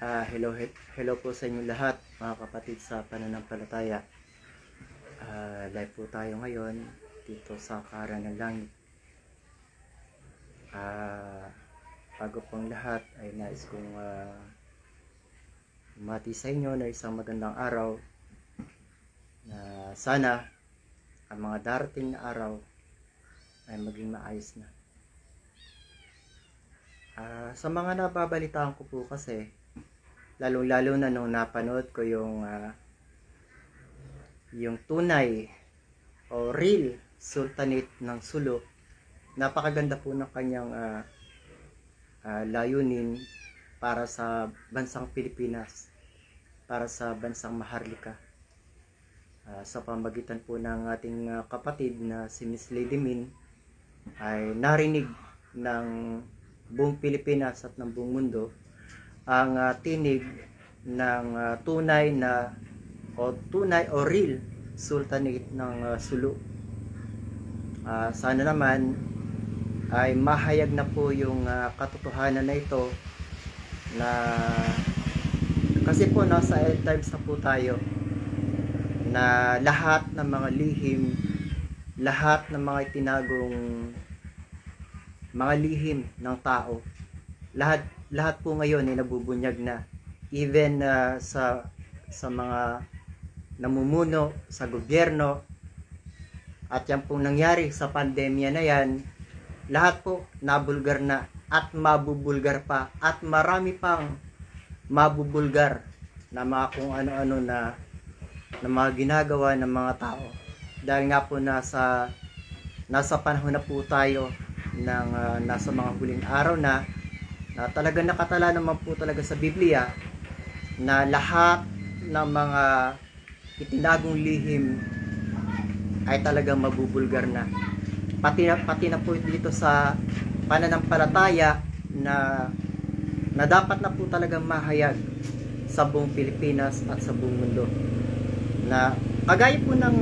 Hello po sa inyo lahat, mga kapatid sa pananampalataya. Live po tayo ngayon dito sa Karan ng Langit. Bago pong lahat ay nais kong mati sa inyo na isang magandang araw, na sana ang mga darating na araw ay maging maayos na. Sa mga nababalitaan ko po kasi, lalo na nung napanood ko yung tunay o real Sultanate ng Sulu. Napakaganda po ng kanyang layunin para sa bansang Pilipinas, para sa bansang Maharlika, sa pamagitan po ng ating kapatid na si Miss Lady Min, ay narinig ng buong Pilipinas at ng buong mundo ang tinig ng tunay o real Sultanate ng Sulu. Sana naman ay mahayag na po yung katotohanan na ito, na kasi po nasa end times na po tayo, na lahat ng mga lihim, lahat ng mga itinagong mga lihim ng tao, lahat po ngayon ay nabubunyag na. Even sa mga namumuno sa gobyerno, at yan pong nangyari sa pandemya na yan, lahat po nabulgar na at mabubulgar pa, at marami pang mabubulgar na mga kung ano-ano na mga ginagawa ng mga tao. Dahil nga po nasa panahon na po tayo ng nasa mga huling araw na talaga nakatala naman po talaga sa Biblia na lahat ng mga itinagong lihim ay talagang mabubulgar na. Pati na po dito sa pananampalataya na dapat na po talagang mahayag sa buong Pilipinas at sa buong mundo, na kagaya po ng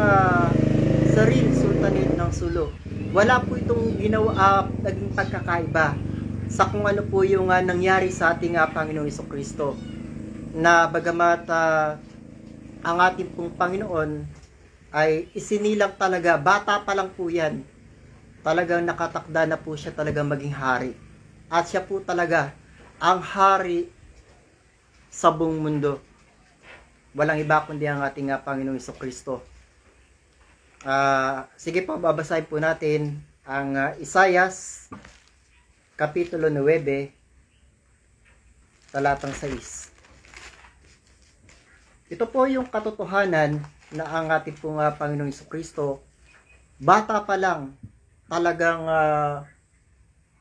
sarili Sultanate ng Sulu, wala po itong ginawa naging pagkakaiba sa kung ano po yung nangyari sa ating Panginoong Jesucristo, na bagamat ang ating pong Panginoon ay isinilang talaga, bata pa lang po yan, talagang nakatakda na po siya talagang maging hari, at siya po talaga ang hari sa buong mundo. Walang iba kundi ang ating Panginoong Jesucristo. Sige po, babasahin po natin ang Isaias Kapitulo 9, talatang 6. Ito po yung katotohanan na ang ating pong Panginoong Jesucristo, bata pa lang, talagang,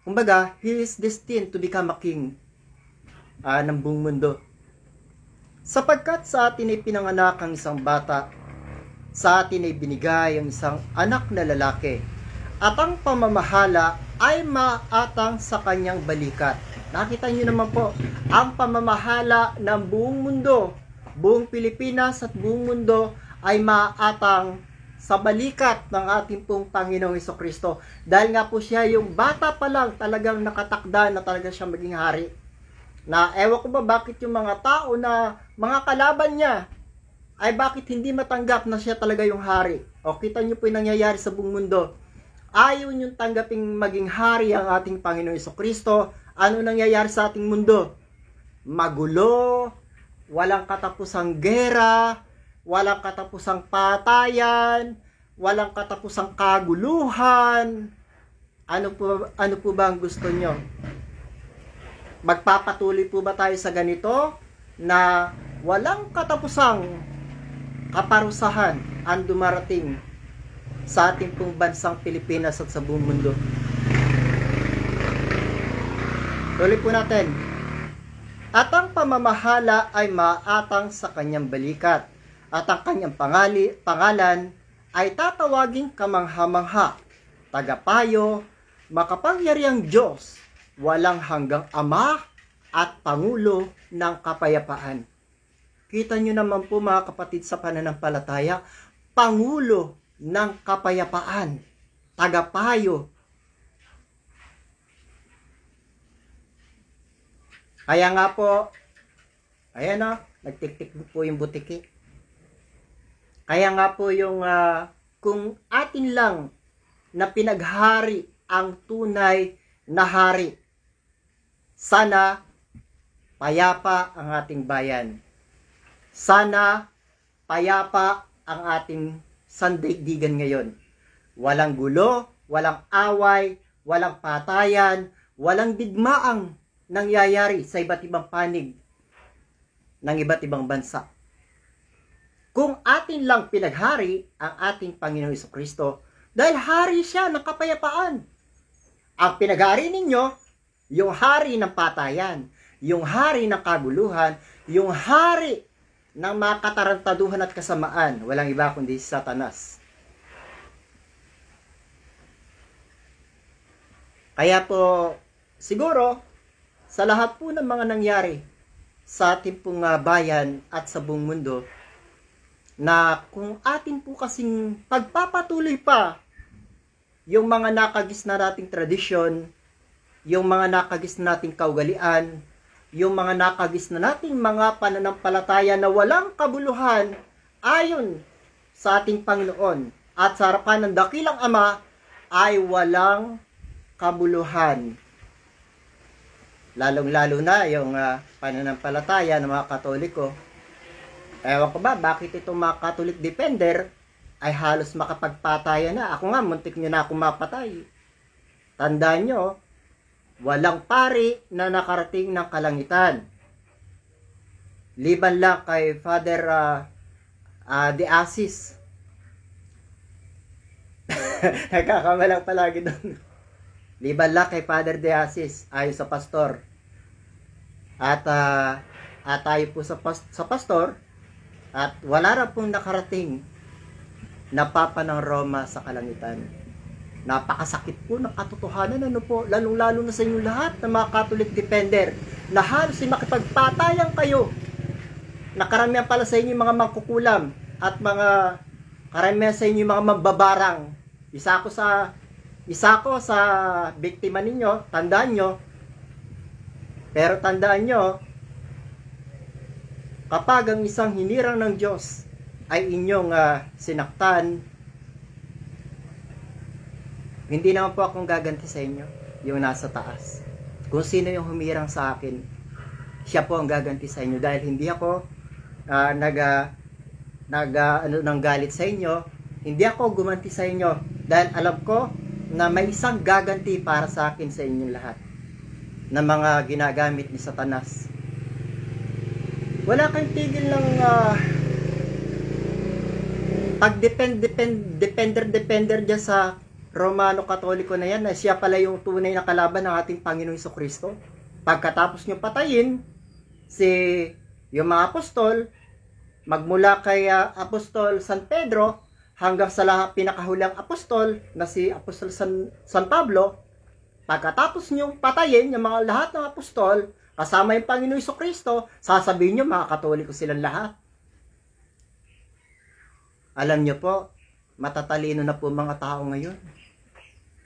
kumbaga, He is destined to become a king ng buong mundo. Sapagkat sa atin ay pinanganak ang isang bata, sa atin ay binigay ang isang anak na lalaki, at ang pamamahala ay maatang sa kanyang balikat. Nakita niyo naman po, ang pamamahala ng buong mundo, buong Pilipinas at buong mundo ay maatang sa balikat ng ating pong Panginoong Jesucristo. Dahil nga po siya yung bata pa lang talagang nakatakda na talaga siya maging hari. Na ewan ko ba bakit yung mga tao na mga kalaban niya ay bakit hindi matanggap na siya talaga yung hari. O kita niyo po yung nangyayari sa buong mundo. Ayaw niyong tanggaping maging hari ang ating Panginoong Jesucristo. Ano nangyayari sa ating mundo? Magulo, walang katapusang gera, walang katapusang patayan, walang katapusang kaguluhan. Ano po ba ang gusto niyo? Magpapatuloy po ba tayo sa ganito na walang katapusang kaparusahan ang dumarating sa ating pong bansang Pilipinas at sa buong mundo? Tuloy po natin. At ang pamamahala ay maatang sa kanyang balikat, at ang kanyang pangalan ay tatawaging kamangha-mangha, tagapayo, makapangyarihang Diyos, walang hanggang Ama, at Pangulo ng kapayapaan. Kita nyo naman po mga kapatid sa pananampalataya, Pangulo ng kapayapaan, tagapayo. Kaya nga po, Ayan o, nagtiktik po yung butiki. Kaya nga po yung kung atin lang na pinaghari ang tunay na hari, sana payapa ang ating bayan. Sana payapa ang ating sandaigdigan ngayon. Walang gulo, walang away, walang patayan, walang digmaang nangyayari sa iba't ibang panig ng iba't ibang bansa. Kung atin lang pinaghari ang ating Panginoong Jesucristo, dahil hari siya ng kapayapaan. Ang pinaghari ninyo, yung hari ng patayan, yung hari ng kaguluhan, yung hari ng mga katarantaduhan at kasamaan, walang iba kundi si Satanas. Kaya po, siguro, sa lahat po ng mga nangyari sa ating pong bayan at sa buong mundo, na kung atin po kasing pagpapatuloy pa yung mga nakagis na nating tradisyon, yung mga nakagis na nating kaugalian, yung mga nakagis na nating mga pananampalataya na walang kabuluhan ayon sa ating Panginoon at sa harapan ng dakilang Ama ay walang kabuluhan. Lalong-lalo na yung pananampalataya ng mga Katoliko. Ewan ko ba, bakit itong mga Catholic defender ay halos makapagpatayan na? Ako nga, muntik nyo na akong mapatay. Tandaan nyo, walang pari na nakarating ng kalangitan. Liban lang kay Father De Assis. Nagkakamalang palagi doon. Liban lang kay Father De Assis, ayon sa pastor. At tayo po sa pastor, at wala na pong nakarating na Papa ng Roma sa kalangitan. Napakasakit po ng katotohanan, ano po, lalong-lalo na sa inyo lahat ng mga Catholic defender na halos makipagpatayan kayo. Nakaramihan pala sa inyo mga mangkukulam at mga karamihan sa inyo mga mambabarang. Isa ko sa biktima ninyo, tandaan nyo. Pero tandaan nyo, kapag ang isang hinirang ng Diyos ay inyong sinaktan, hindi naman po akong gaganti sa inyo, yung nasa taas. Kung sino yung humirang sa akin, siya po ang gaganti sa inyo. Dahil hindi ako ng galit sa inyo, hindi ako gumanti sa inyo. Dahil alam ko na may isang gaganti para sa akin sa inyong lahat na mga ginagamit ni Satanas. Wala kang tigil ng pag-depender dyan sa Romano Katoliko na yan, na siya pala yung tunay na kalaban ng ating Panginoong Jesucristo. Pagkatapos nyo patayin yung mga apostol, magmula kay Apostol San Pedro hanggang sa pinakahulang apostol na si Apostol San Pablo, pagkatapos nyo patayin yung mga lahat ng apostol, kasama yung Panginoong Jesucristo, sasabihin nyo mga Katoliko silang lahat. Alam nyo po, matatalino na po mga tao ngayon.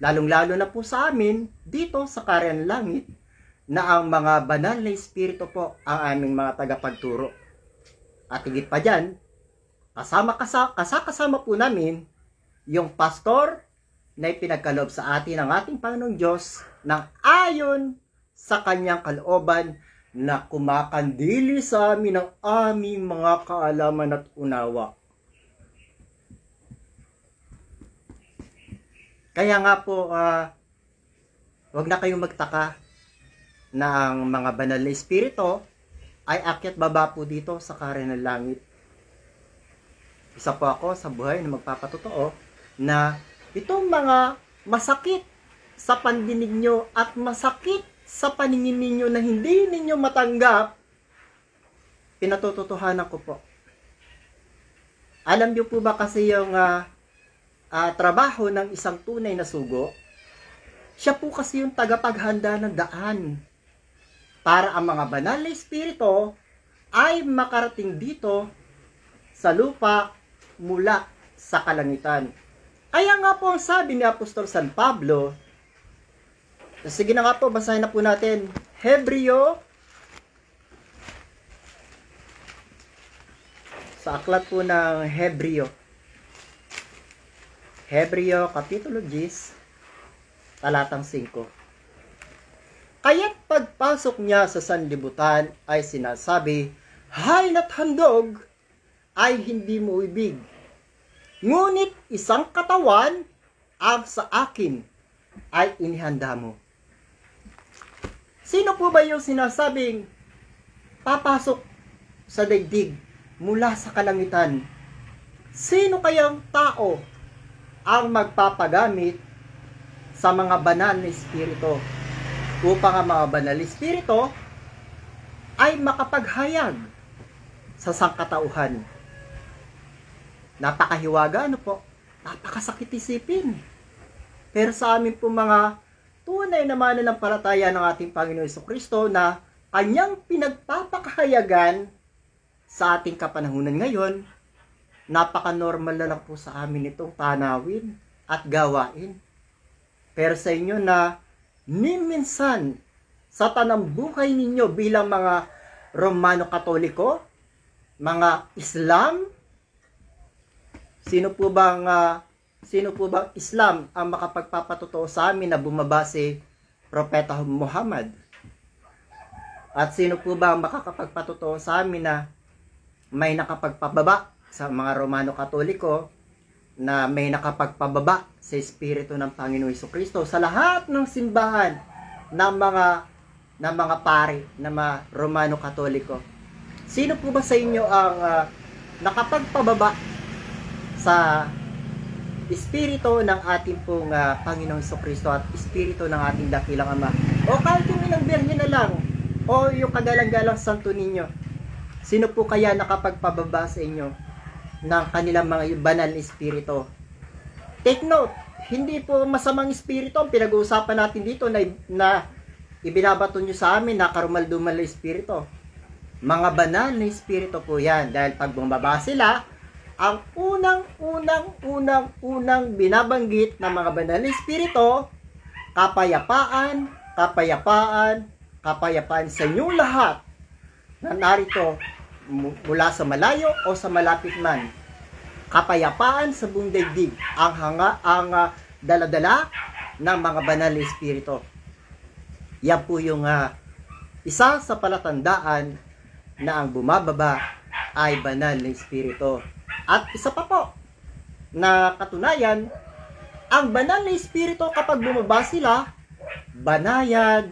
Lalong-lalo na po sa amin, dito sa Kaharian ng Langit, na ang mga banal na espiritu po ang aming mga tagapagturo. At higit pa dyan, kasama po namin yung pastor na ipinagkaloob sa atin ng ating Panginoong Diyos ng ayon sa kanyang kalooban na kumakandili sa amin ng aming mga kaalaman at unawa. Kaya nga po, wag na kayong magtaka na ang mga banal na espiritu ay akyat baba po dito sa Kaharian ng Langit. Isa po ako sa buhay na magpapatotoo na itong mga masakit sa pandinig nyo at masakit sa paningin ninyo na hindi ninyo matanggap, pinatututuhanan ko po. Alam nyo po ba kasi yung trabaho ng isang tunay na sugo? Siya po kasi yung tagapaghanda ng daan para ang mga banal na espiritu ay makarating dito sa lupa mula sa kalangitan. Kaya nga po ang sabi ni Apostol San Pablo, sige na nga po, basahin na po natin. Hebreo sa aklat po ng Hebreo. Hebreo, Kapitulo 10, talatang 5. Kaya't pagpasok niya sa sanlibutan ay sinasabi, hay na't handog ay hindi mo ibig. Ngunit isang katawan ang sa akin ay inihanda mo. Sino po ba yung sinasabing papasok sa daigdig mula sa kalangitan? Sino kayang tao ang magpapagamit sa mga banal na espiritu upang ang mga banal na espiritu ay makapaghayag sa sangkatauhan? Napakahiwaga, ano po? Napakasakit isipin. Pero sa amin po mga tunay na mananampalataya ng ating Panginoon Jesucristo na kanyang pinagpapakahayagan sa ating kapanahunan ngayon, napaka-normal na lang po sa amin itong tanawin at gawain. Pero sa inyo na minsan sa tanang buhay ninyo bilang mga Romano Katoliko, mga Islam, sino po bang Islam ang makapagpapatotoo sa amin na bumabase Propeta Muhammad? At sino po ba ang makakapagpatotoo sa amin na may nakapagpababa sa mga Romano Katoliko, na may nakapagpababa sa Espiritu ng Panginoon Jesucristo sa lahat ng simbahan ng mga pari na mga Romano Katoliko? Sino po ba sa inyo ang nakapagpababa sa Espiritu ng ating pong Panginoong Jesucristo at Espiritu ng ating dakilang Ama? O kahit yung ilang birhen na lang, o yung kagalang-galang santo ninyo, sino po kaya nakapagpababa sa inyo ng kanilang mga banal na espiritu? Take note, hindi po masamang espiritu ang pinag-uusapan natin dito na ibinabato nyo sa amin na karumal-dumal na espiritu. Mga banal na espiritu po yan, dahil pag bumaba sila, ang unang binabanggit ng mga banal na espiritu, kapayapaan, kapayapaan, kapayapaan sa inyong lahat na narito mula sa malayo o sa malapit man. Kapayapaan sa buong daigdig ang daladala ng mga banal na espiritu. Yan po yung isa sa palatandaan na ang bumababa ay banal na espiritu. At isa pa po na katunayan, ang banal na espiritu kapag bumaba sila, banayad,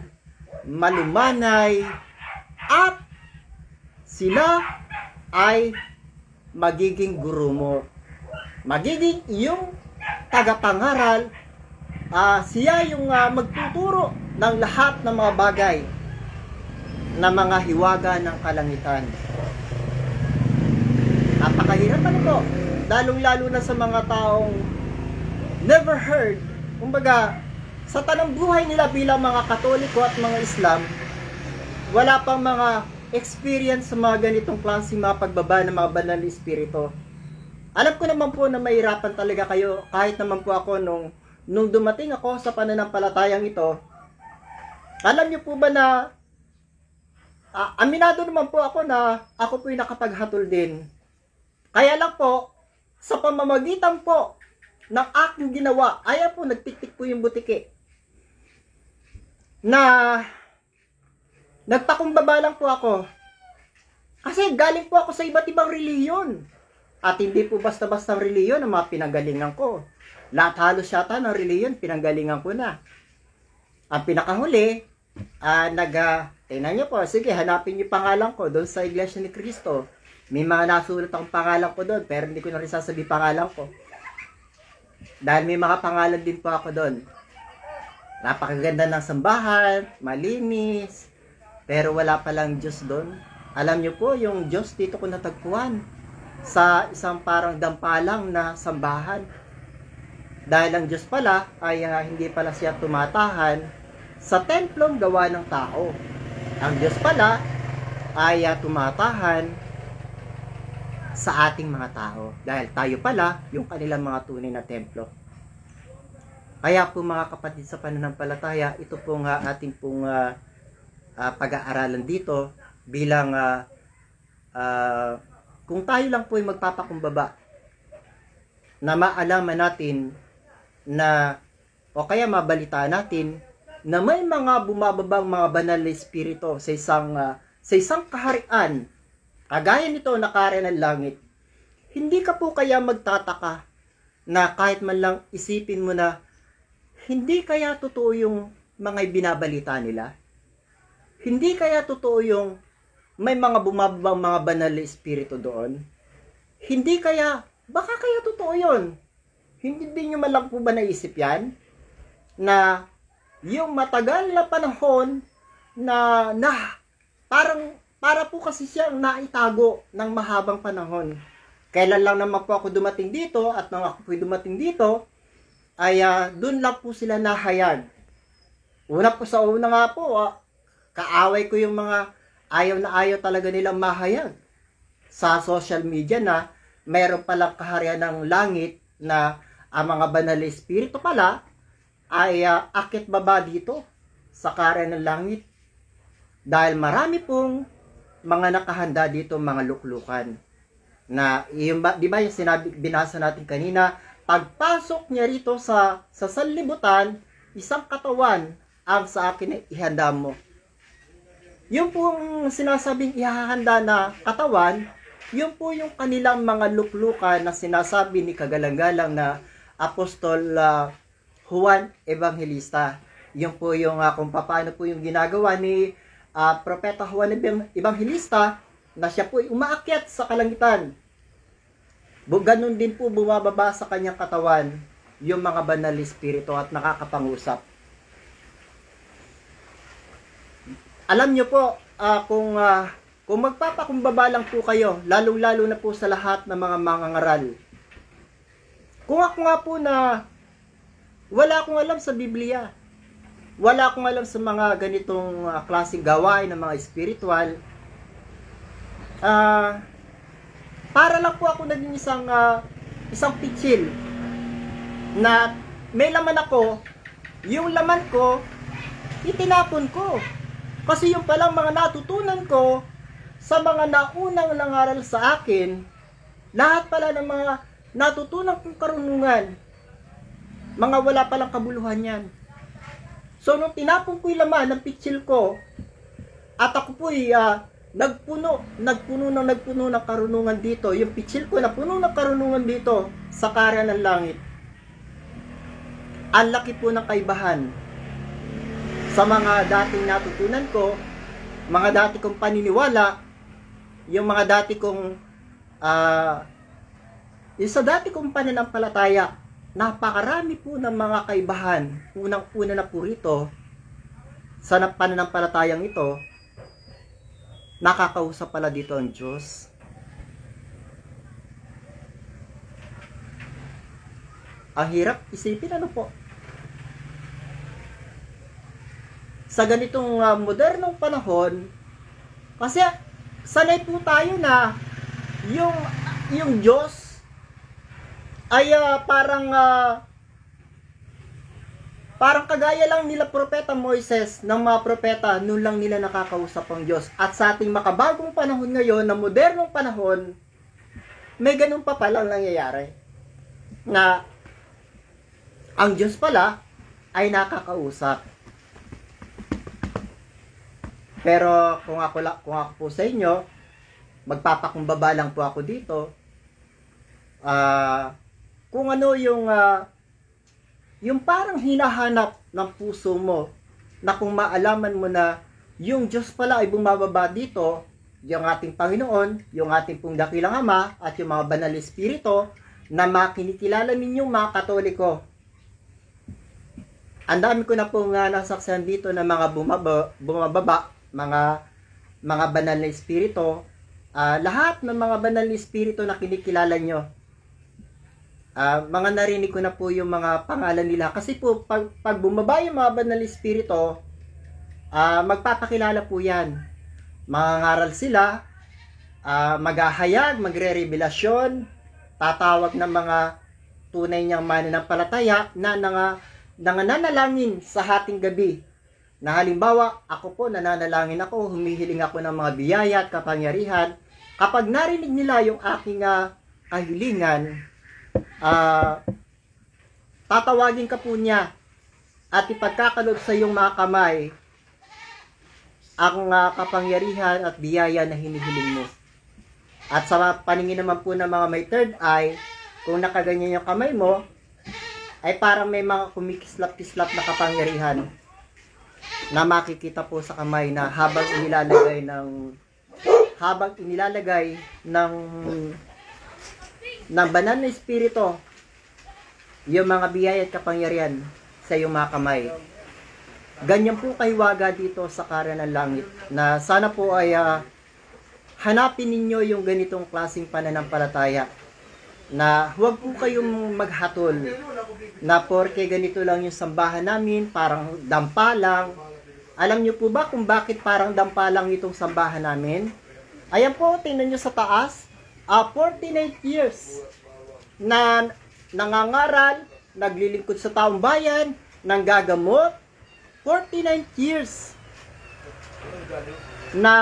malumanay, at sila ay magiging guru mo. Magiging iyong tagapangaral. Siya yung magtuturo ng lahat ng mga bagay na mga hiwaga ng kalangitan. Napakahirap ano po, lalong-lalo na sa mga taong never heard, kumbaga, sa tanang buhay nila bilang mga Katoliko at mga Islam, wala pang mga experience sa mga ganitong klase mga pagbaba ng mga banal na espiritu. Alam ko naman po na mahirapan talaga kayo, kahit naman po ako nung dumating ako sa pananampalatayang ito. Alam niyo po ba na aminado naman po ako na ako po yung nakapaghatol din. Kaya lang po, sa pamamagitan po ng aking ginawa, ayan po, nagtiktik po yung butiki. Na nagpakumbaba lang po ako. Kasi galing po ako sa iba't ibang relihiyon. At hindi po basta-basta relihiyon ang mga pinanggalingan ko. Lahat halos yata ng relihiyon, pinanggalingan ko na. Ang pinakahuli, tingnan nyo po, sige, hanapin nyo pangalan ko doon sa Iglesia ni Cristo. May mga nasulat akong pangalan ko doon, pero hindi ko na rin sasabi pangalan ko. Dahil may mga pangalan din po ako doon. Napakaganda ng sambahan, malinis, pero wala palang Diyos doon. Alam nyo po, yung Diyos dito ko natagpuan sa isang parang dampalang na sambahan. Dahil ang Diyos pala ay hindi pala siya tumatahan sa templong gawa ng tao. Ang Diyos pala ay tumatahan sa ating mga tao. Dahil tayo pala yung kanilang mga tunay na templo. Kaya po mga kapatid sa pananampalataya, ito pong ating pong pag-aaralan dito bilang kung tayo lang po ay magpapakumbaba, na maalaman natin na, o kaya mabalitaan natin, na may mga bumababang mga banal na espiritu sa isang kaharian, kagaya nito na kaharian ng langit. Hindi ka po kaya magtataka na kahit man lang isipin mo na, hindi kaya totoo yung mga binabalita nila? Hindi kaya totoo yung may mga bumababang mga banal na espiritu doon? Hindi kaya, baka kaya totoo yun? Hindi din nyo man lang po ba naisip yan? Na yung matagal na panahon na para po kasi siyang naitago ng mahabang panahon. Kailan lang naman po ako dumating dito, at nang ako po dumating dito, ay doon lang po sila nahayag. Una nga po, kaaway ko yung mga ayaw na ayaw talaga nilang mahayag sa social media na mayroon palang kaharian ng langit na ang mga banal na espiritu pala ay akit baba dito sa kaharian ng langit. Dahil marami pong mga nakahanda dito, mga luklukan. Na di ba yung binasa natin kanina, pagpasok niya rito sa sanlibutan, isang katawan ang sa akin ihanda mo. Yung pong sinasabing ihahanda na katawan, yun po yung kanilang mga luklukan na sinasabi ni kagalang-galang na Apostol Juan Evangelista. Yun po yung kung paano po yung ginagawa ni Propeta Juan Evangelista, na siya po umaakyat sa kalangitan. Ganun din po bumababa sa kanyang katawan yung mga banal na espiritu at nakakapangusap. Alam nyo po, kung magpapakumbaba lang po kayo, lalong-lalo na po sa lahat ng mga mangangaral. Kung ako nga po na wala akong alam sa Biblia, wala akong alam sa mga ganitong klaseng gawain ng mga espiritual, para lang po ako naging isang pitsil na may laman ako, yung laman ko, itinapon ko. Kasi yung palang mga natutunan ko sa mga naunang nangaral sa akin, lahat pala ng mga natutunan kong karunungan, mga wala palang kabuluhan yan. So nung tinapon ko yung laman ng pitsil ko, at ako po'y nagpuno ng karunungan dito, yung pitsil ko na puno ng karunungan dito sa kaharian ng langit, ang laki po ng kaibahan sa mga dating natutunan ko, mga dati kong paniniwala, yung mga dati kong yung sa dati kong pananampalataya. Napakarami po ng mga kaibahan. Unang-una na po rito, sa pananampalatayang ito, nakakausap pala dito ang Diyos. Ang hirap isipin, ano po? Sa ganitong modernong panahon, kasi sanay po tayo na yung Diyos ay parang kagaya lang nila Propeta Moises, ng mga propeta, noon lang nila nakakausap ang Diyos. At sa ating makabagong panahon ngayon, na modernong panahon, may ganun pa palang nangyayari. Na ang Diyos pala ay nakakausap. Pero kung ako po sa inyo, magpapakumbaba lang po ako dito. Kung ano yung parang hinahanap ng puso mo, na kung maalaman mo na yung Diyos pala ay bumababa dito, yung ating Panginoon, yung ating pong dakilang Ama, at yung mga banal na espiritu na makinikilala ninyong mga Katoliko. Ang dami ko na pong nasaksihan dito na mga bumababa, mga banal na espiritu, lahat ng mga banal na espiritu na kinikilala nyo, mga narinig ko na po yung mga pangalan nila. Kasi po, pag bumaba yung mga banal na espiritu, magpapakilala po yan. Mangangaral sila, maghahayag, magre-revelasyon, tatawag ng mga tunay niyang mananampalataya na nananalangin sa hating gabi. Na halimbawa, ako po nananalangin ako, humihiling ako ng mga biyaya at kapangyarihan, kapag narinig nila yung aking kahilingan, tatawagin ka po niya at ipagkakaloob sa iyong mga kamay ang kapangyarihan at biyaya na hinihiling mo. At sa paningin naman po ng mga may third eye, kung nakaganyan yung kamay mo, ay parang may mga kumikislap-kislap na kapangyarihan na makikita po sa kamay na habang inilalagay ng banal na espiritu yung mga biyaya at kapangyarihan sa iyong mga kamay. Ganyan po kahiwaga dito sa Kaharian ng Langit, na sana po ay hanapin ninyo yung ganitong klaseng pananampalataya, na huwag po kayong maghatol na porke ganito lang yung sambahan namin, parang dampa lang. Alam niyo po ba kung bakit parang dampa lang itong sambahan namin? Ayan po, tingnan nyo sa taas, 49 years na nangangaral, naglilingkod sa taong bayan, nanggagamot. 49 years na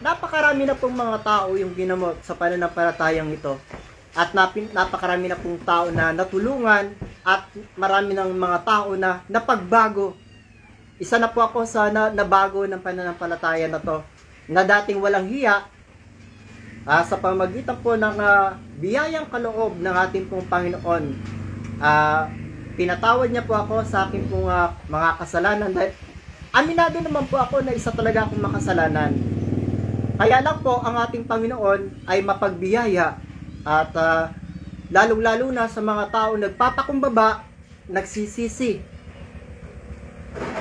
napakarami na pong mga tao yung ginamot sa pananampalatayang ito. At napakarami na pong tao na natulungan at marami ng mga tao na napagbago. Isa na po ako sa nabago ng pananampalataya na to, na dating walang hiya, sa pamagitan po ng biyayang kaloob ng ating pong Panginoon. Pinatawad niya po ako sa aking pong mga kasalanan, dahil aminado naman po ako na isa talaga akong makasalanan. Kaya lang po ang ating Panginoon ay mapagbiyaya at lalong-lalo na sa mga tao nagpapakumbaba,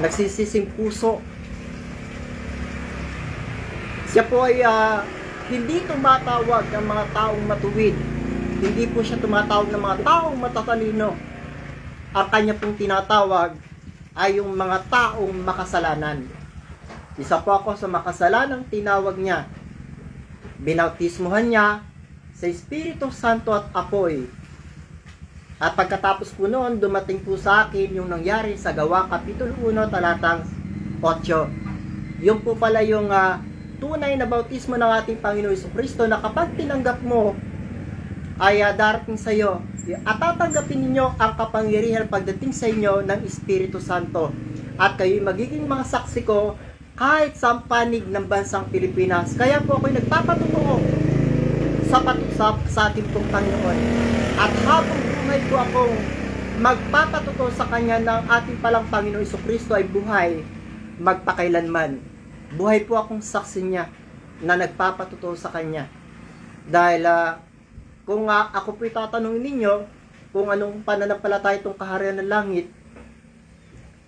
nagsisising puso. Siya po ay hindi tumatawag ng mga taong matuwid. Hindi po siya tumatawag ng mga taong matatalino. Ang kanya pong tinatawag ay yung mga taong makasalanan. Isa po ako sa makasalanang tinawag niya. Binautismuhan niya sa Espiritu Santo at apoy. At pagkatapos po noon, dumating po sa akin yung nangyari sa Gawa Kapitulo 1, talatang 8. Yung po pala yung tunay na bautismo ng ating Panginoon Jesucristo, na kapag tinanggap mo, ay darating sa iyo at tatanggapin ninyo ang kapangyarihan pagdating sa inyo ng Espiritu Santo. At kayo'y magiging mga saksi ko kahit sa panig ng bansang Pilipinas. Kaya po ako'y nagpapatutuo sa ating pong Panginoon. At habang buhay po akong magpapatutuo sa Kanya ng ating palang Panginoon Jesucristo ay buhay magpakailanman. Buhay po akong saksi niya na nagpapatutuo sa Kanya. Dahil kung ako po itatanungin ninyo kung anong pananampalataya itong Kaharian ng Langit,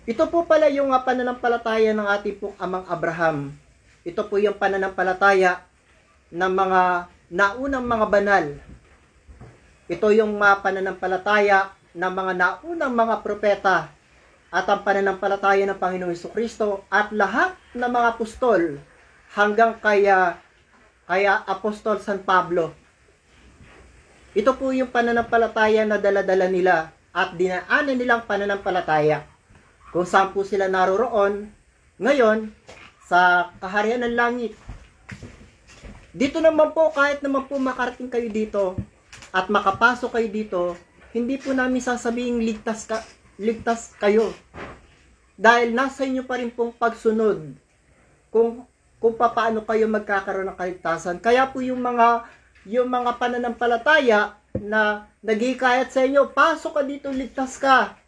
ito po pala yung pananampalataya ng ating pong amang Abraham. Ito po yung pananampalataya ng mga naunang mga banal. Ito yung pananampalataya ng mga naunang mga propeta at ang pananampalataya ng Panginoong Jesucristo at lahat ng mga apostol hanggang kaya Apostol San Pablo. Ito po yung pananampalataya na dala-dala nila at dinaanan nilang pananampalataya kung saan po sila naroroon ngayon sa Kaharian ng Langit. Dito naman po, kahit naman po makarating kayo dito at makapasok kayo dito, hindi po namin sasabing ligtas kayo. Dahil nasa inyo pa rin pong pagsunod kung paano kayo magkakaroon ng kaligtasan. Kaya po yung mga pananampalataya na naghihikayat sa inyo, pasok ka dito, ligtas ka.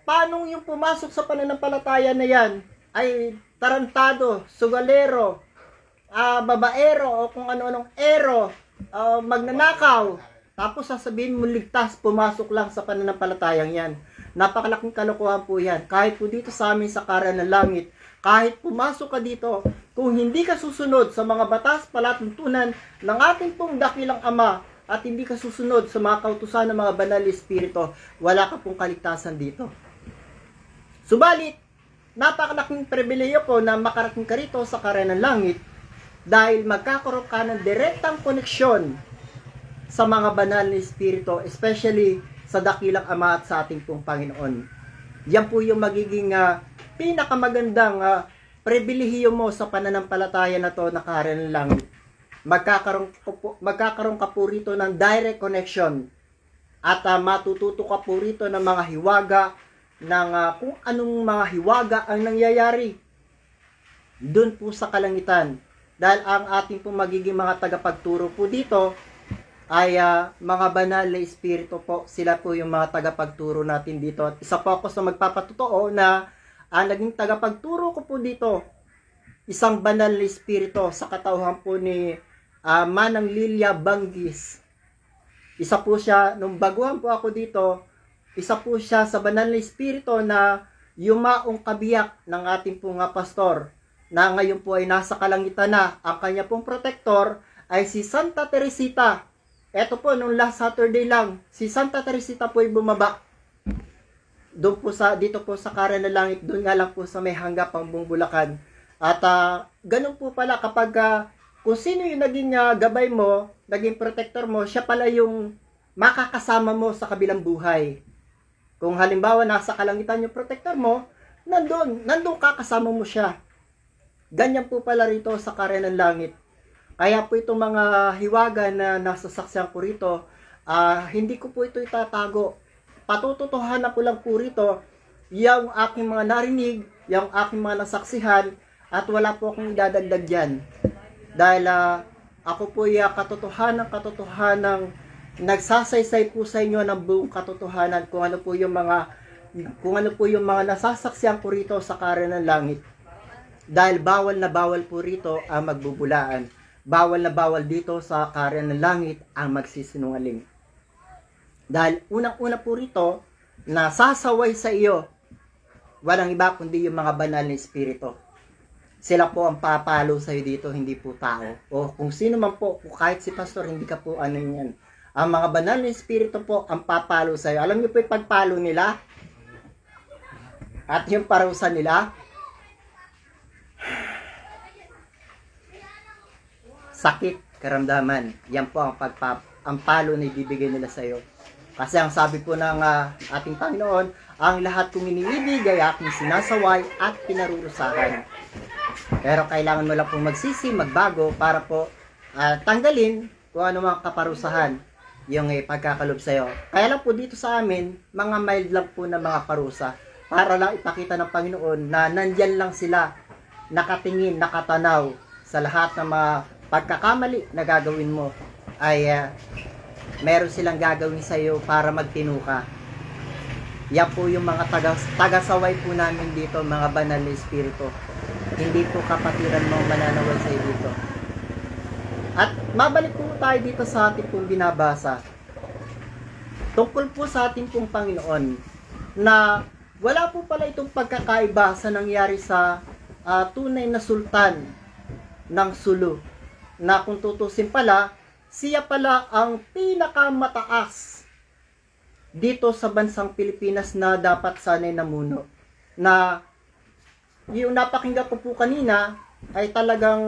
Paano yung pumasok sa pananampalataya na yan ay tarantado, sugalero, babaero, o kung ano-anong ero, magnanakaw, tapos sasabihin mo ligtas, pumasok lang sa pananampalatayang yan. Napakalaking kalokohan po yan. Kahit po dito sa amin sa Kaharian ng Langit, kahit pumasok ka dito, kung hindi ka susunod sa mga batas palatuntunan ng ating pong dakilang Ama at hindi ka susunod sa mga kautusan ng mga banal na espiritu, wala ka pong kaligtasan dito. Subalit, napakalaking pribileyo ko na makarating ka rito sa Kaharian ng Langit dahil magkakaroon ka ng direktang koneksyon sa mga banal na espiritu, especially sa dakilang Ama at sa ating pong Panginoon. Yan po yung magiging pinakamagandang pribilehiyo mo sa pananampalataya na to na Kaharian ng Langit. magkakaroon ka po rito ng direct connection at matututo ka po rito ng mga hiwaga ng kung anong mga hiwaga ang nangyayari doon po sa kalangitan. Dahil ang ating po magiging mga tagapagturo po dito ay mga banal na espiritu po. Sila po yung mga tagapagturo natin dito. At isa po ako sa magpapatotoo na ang naging tagapagturo ko po dito, isang banal na espiritu sa katauhan po ni Manang Lilia Banggis. Isa po siya, nung baguhan po ako dito, isa po siya sa banal na espiritu na yumaong kabiyak ng ating pong pastor, na ngayon po ay nasa kalangitan na. Ang kanya pong protector ay si Santa Teresita. Eto po, nung last Saturday lang, si Santa Teresita po ay bumaba. Doon po dito po sa Karan ng Langit, doon nga lang po sa may hangga pang Bulacan. At ganun po pala kapag kung sino yung naging gabay mo, naging protector mo, siya pala yung makakasama mo sa kabilang buhay. Kung halimbawa nasa kalangitan yung protector mo, nandun kakasama mo siya. Ganyan po pala rito sa Karan ng Langit. Kaya po itong mga hiwaga na nasasaksihan ko rito, hindi ko po ito itatago. Patututuhanan ko lang po rito yung aking mga narinig, yung aking mga nasaksihan, at wala po akong idadagdag dyan. Dahil ako po yung katotohanan nagsasaysay po sa inyo ng buong katotohanan kung ano po yung mga nasasaksihan ko rito sa Karan ng Langit. Dahil bawal na bawal po rito ang magbubulaan. Bawal na bawal dito sa Karan ng Langit ang magsisinungaling. Dahil unang-una po rito, nasasaway sa iyo, walang iba kundi yung mga banal na espiritu. Sila po ang papalo sa iyo dito, hindi po tao. O kung sino man po, kahit si pastor, hindi ka po ano yan. Ang mga banal na espiritu po ang papalo sa iyo. Alam niyo po yung pagpalo nila? At yung parusa nila? Sakit, karamdaman. Yan po ang palo na ibibigay nila sa iyo. Kasi ang sabi po ng ating Panginoon, ang lahat kong iniibig ay aking sinasaway at pinarurusahan. Pero kailangan mo lang pong magsisi, magbago para po tanggalin kung ano mga kaparusahan yung pagkakalob sa iyo. Kaya lang po dito sa amin, mga mild lang po na mga parusa para lang ipakita ng Panginoon na nandyan lang sila, nakatingin, nakatanaw sa lahat ng mga pagkakamali na gagawin mo ay meron silang gagawin sa iyo para magtino ka. Yan po yung mga tagasaway po namin dito, mga banal na espiritu. Hindi po kapatiran mo mananawal sa iyo dito. At mabalik po tayo dito sa ating pong binabasa. Tungkol po sa ating pong Panginoon na wala po pala itong pagkakaiba sa nangyari sa tunay na sultan ng Sulu. Na kung tutusin pala, siya pala ang pinakamataas dito sa bansang Pilipinas na dapat sanay namuno. Na yung napakinggan ko po kanina ay talagang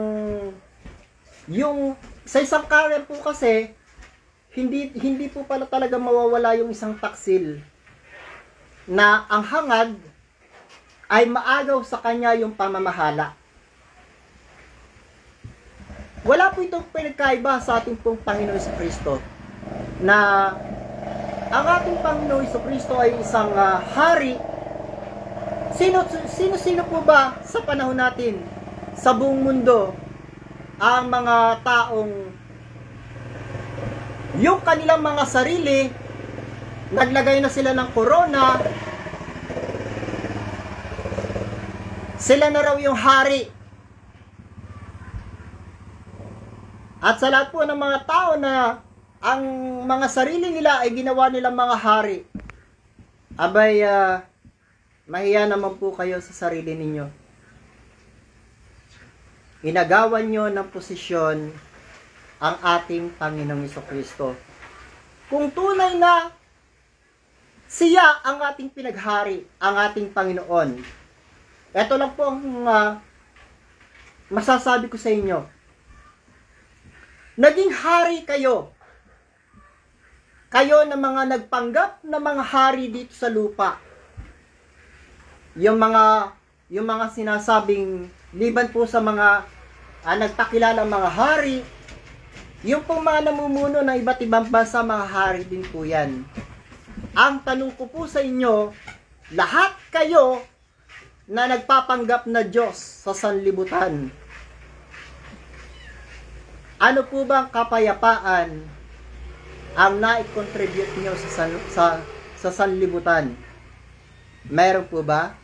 yung sa isang career po kasi hindi po pala talaga mawawala yung isang taksil na ang hangad ay maagaw sa kanya yung pamamahala. Wala po itong pinagkaiba sa ating pong Panginoon Jesucristo na ang ating Panginoon Jesucristo ay isang hari. Sino po ba sa panahon natin sa buong mundo ang mga taong yung kanilang mga sarili naglagay na sila ng corona, sila na raw yung hari? At sa lahat po ng mga tao na ang mga sarili nila ay ginawa nilang mga hari, abay, mahiya naman po kayo sa sarili ninyo. Inagawan nyo ng posisyon ang ating Panginoong Jesucristo. Kung tunay na siya ang ating pinaghari, ang ating Panginoon, ito lang po ang masasabi ko sa inyo. Naging hari kayo. Kayo na mga nagpanggap na mga hari dito sa lupa. Yung mga sinasabing liban po sa mga nagpakilalang mga hari, Yung pong mga namumuno ng iba't ibang bansa, mga hari din po yan. Ang tanong ko po sa inyo, lahat kayo na nagpapanggap na Diyos sa sanlibutan, ano po bang kapayapaan ang nai-contribute nyo sa sanlibutan? Meron po ba?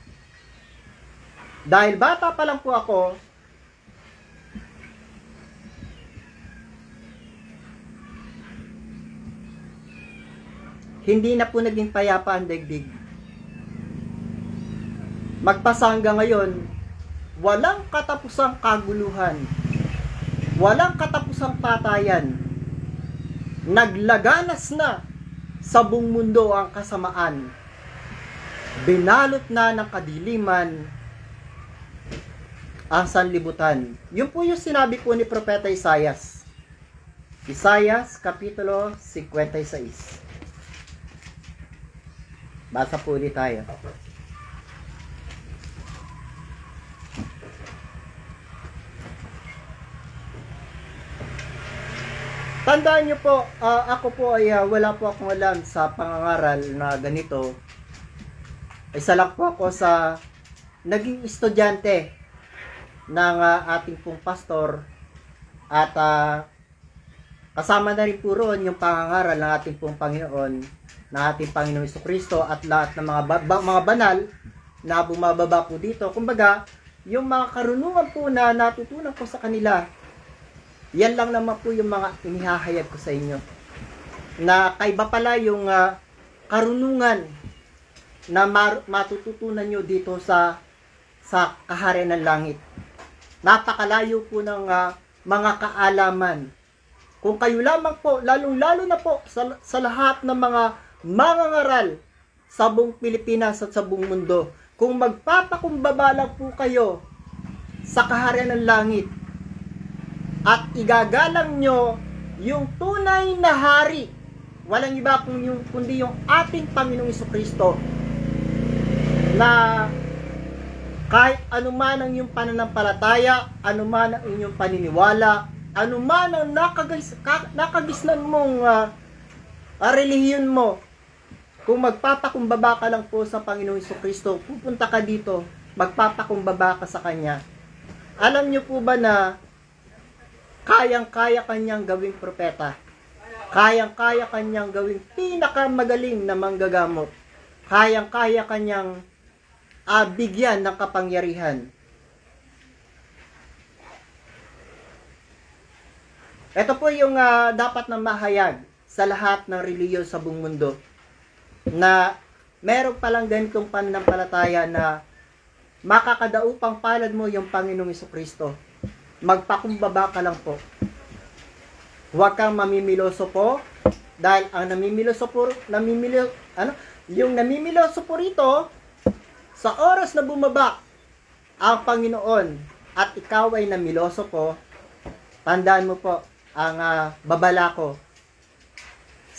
Dahil bata pa lang po ako, hindi na po naging payapa ang daigdig. Magpasa hanggang ngayon, walang katapusang kaguluhan, walang katapusang patayan. Naglaganas na sa buong mundo ang kasamaan. Binalot na ng kadiliman ang sanlibutan. Yun po yung sinabi po ni Propeta Isaias. Isaias, Kapitulo 56. Basa po ulit tayo. Tandaan nyo po, ako po ay wala po akong alam sa pangangaral na ganito. Isa lang po ako sa naging estudyante ng ating pong pastor at kasama na rin po roon yung pangangaral ng ating pong Panginoon, ng ating Panginoong Jesucristo at lahat ng mga banal na bumababa po dito. Kumbaga, yung mga karunungan po na natutunan ko sa kanila, yan lang naman po yung mga inihahayag ko sa inyo. Na kaiba pala yung karunungan na matututunan nyo dito sa kaharian ng langit. Napakalayo po ng mga kaalaman. Kung kayo lamang po, lalong-lalo na po sa lahat ng mga mangangaral sa buong Pilipinas at sa buong mundo, kung magpapakumbaba lang po kayo sa kaharian ng langit at igagalang nyo yung tunay na hari, walang iba kundi yung ating Panginoong Jesucristo, na kahit anuman ang iyong pananampalataya, anuman ang inyong paniniwala, anuman ang nakagisnan mong relihiyon mo, kung magpapakumbaba ka lang po sa Panginoong Jesucristo, pupunta ka dito, magpapakumbaba ka sa Kanya. Alam niyo po ba na kayang-kaya Kanyang gawing propeta? Kayang-kaya Kanyang gawing pinakamagaling na manggagamot? Kayang-kaya Kanyang bigyan ng kapangyarihan? Ito po yung dapat na mahayag sa lahat ng relihiyon sa buong mundo, na meron palang ganitong pananampalataya na makakadaupang palad mo yung Panginoong Jesucristo. Magpakumbaba ka lang po. Huwag kang mamimiloso po, dahil ang yung namimiloso po rito, sa oras na bumaba ang Panginoon at ikaw ay namiloso po, tandaan mo po ang babala ko.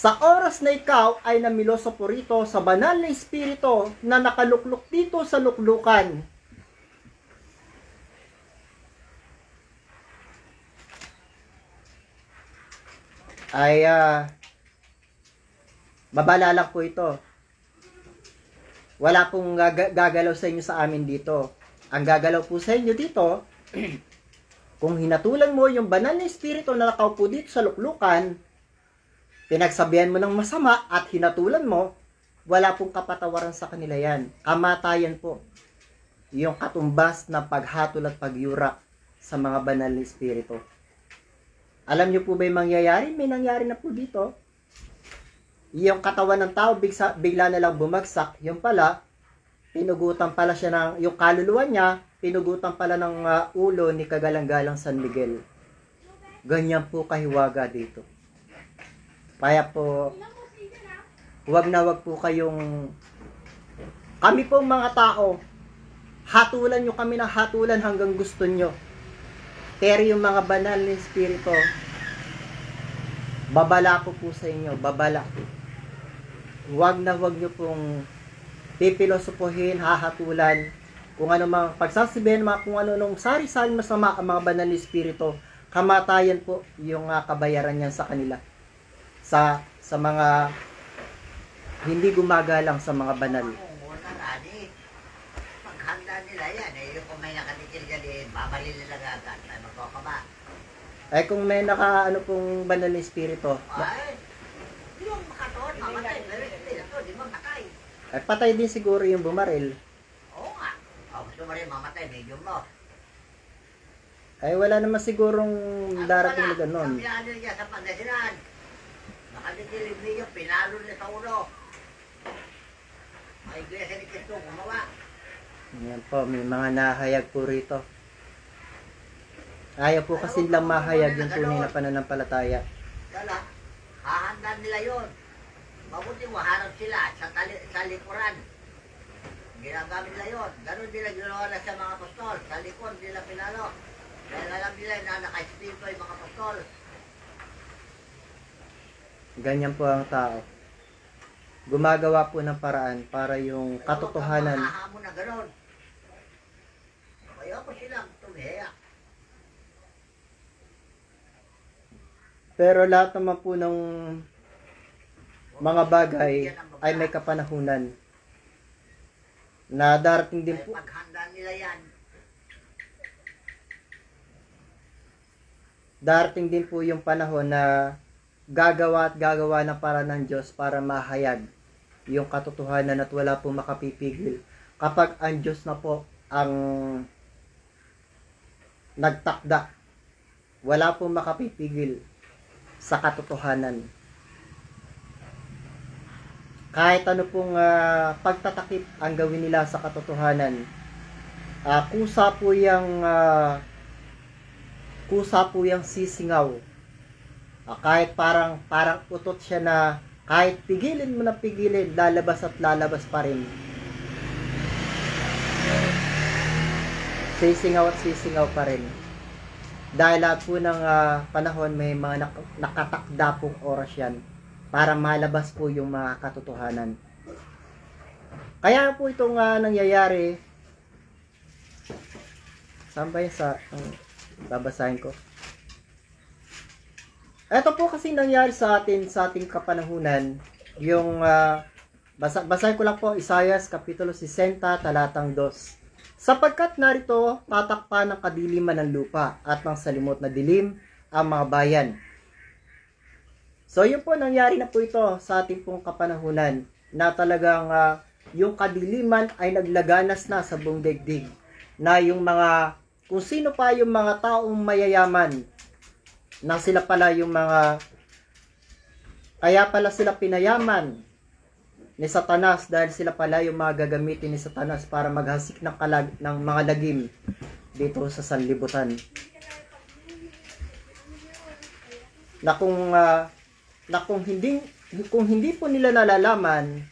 Sa oras na ikaw ay namiloso po rito sa banal na espiritu na nakalukluk dito sa luklukan, ay babala lang po ito. Wala pong gagalaw sa inyo sa amin dito. Ang gagalaw po sa inyo dito, kung hinatulan mo yung banal na espiritu na nakaupo dito sa luklukan, pinagsabihan mo ng masama at hinatulan mo, wala pong kapatawaran sa kanila yan. Kamatayan po. Yung katumbas na paghatol at pagyura sa mga banal na espiritu. Alam niyo po ba yung mangyayari? May nangyari na po dito. Yung katawan ng tao bigla na lang bumagsak. Yung pala, pinugutan pala siya ng, yung kaluluwa niya, pinugutan pala ng ulo ni Kagalang-galang San Miguel. Ganyan po kahiwaga dito. Kaya po, wag po kayong, kami po mga tao, hatulan nyo kami ng hatulan hanggang gusto nyo. Pero yung mga banal na espiritu, babala ko po sa inyo, babala. Wag nyo pong pipilosopohin, hahatulan, kung ano mga pagsasabihin, kung ano nung sari-sari masama ang mga banal na espiritu, kamatayan po yung kabayaran niyan sa kanila. Sa mga hindi gumagalang sa mga banal. Paghanda nila yan, yung kung may nakatikil dyan, babalil nila agad, ay magkakaba. Ay kung may ano pong banal na espiritu. Ay, yung makatoon, mamatay, pero hindi na to, di mamatay. Ay patay din siguro yung bumaril. Oo nga. Gusto mo rin mamatay, medium mo. Ay wala naman sigurong darating na gano'n. Ang pinalo niya sa Pangasinan. Nakadikilig niyo, pinalo niya sa ulo. May iglesia ni Cristo, gumawa. Yan po, may mga nahayag po rito. Ayaw po kasi lang mahayag yung tunay na pananampalataya. Dala, hahandaan nila yon. Mabuti maharap sila sa likuran. Ginagamit nila yon. Ganun nila ginawa na sa mga apostol. Sa likod nila pinalo. Dahil alam nila na naka-espiritu yung mga apostol. Ganyan po ang tao. Gumagawa po ng paraan para yung katotohanan. Mahahamon na ganun. Kaya po silang tumihiya. Pero lahat naman po ng mga bagay ay may kapanahunan. Na darating din po. Paghanda nila yan. Darating din po yung panahon na gagawa at gagawa ng paraan ng Diyos para mahayag yung katotohanan at wala pong makapipigil. Kapag ang Diyos na po ang nagtakda, wala pong makapipigil sa katotohanan. Kahit ano pong pagtatakip ang gawin nila sa katotohanan, kusa po yung sisingaw. Kahit parang utot siya na kahit pigilin mo na pigilin, lalabas at lalabas pa rin. Sisingaw at sisingaw pa rin. Dahil lahat po ng panahon may mga nakatakda pong oras yan para malabas po yung mga katotohanan. Kaya po itong nangyayari. Saan ba yun sa babasahin ko? Ito po kasi nangyari sa ating kapanahunan. Yung basahin ko lang po Isaiah kapitulo 60 talatang 2. Sapagkat narito tatakpan ng kadiliman ng lupa at ng salimot na dilim ang mga bayan. So yun po nangyari na po ito sa ating pong kapanahunan na talagang yung kadiliman ay naglaganas na sa buong daigdig. Na yung mga, kung sino pa yung mga taong mayayaman, na sila pala yung mga, kaya pala sila pinayaman ni Satanas dahil sila pala yung mga gagamitin ni Satanas para maghasik ng mga lagim dito sa sanlibutan. Na kung hindi po nila nalalaman,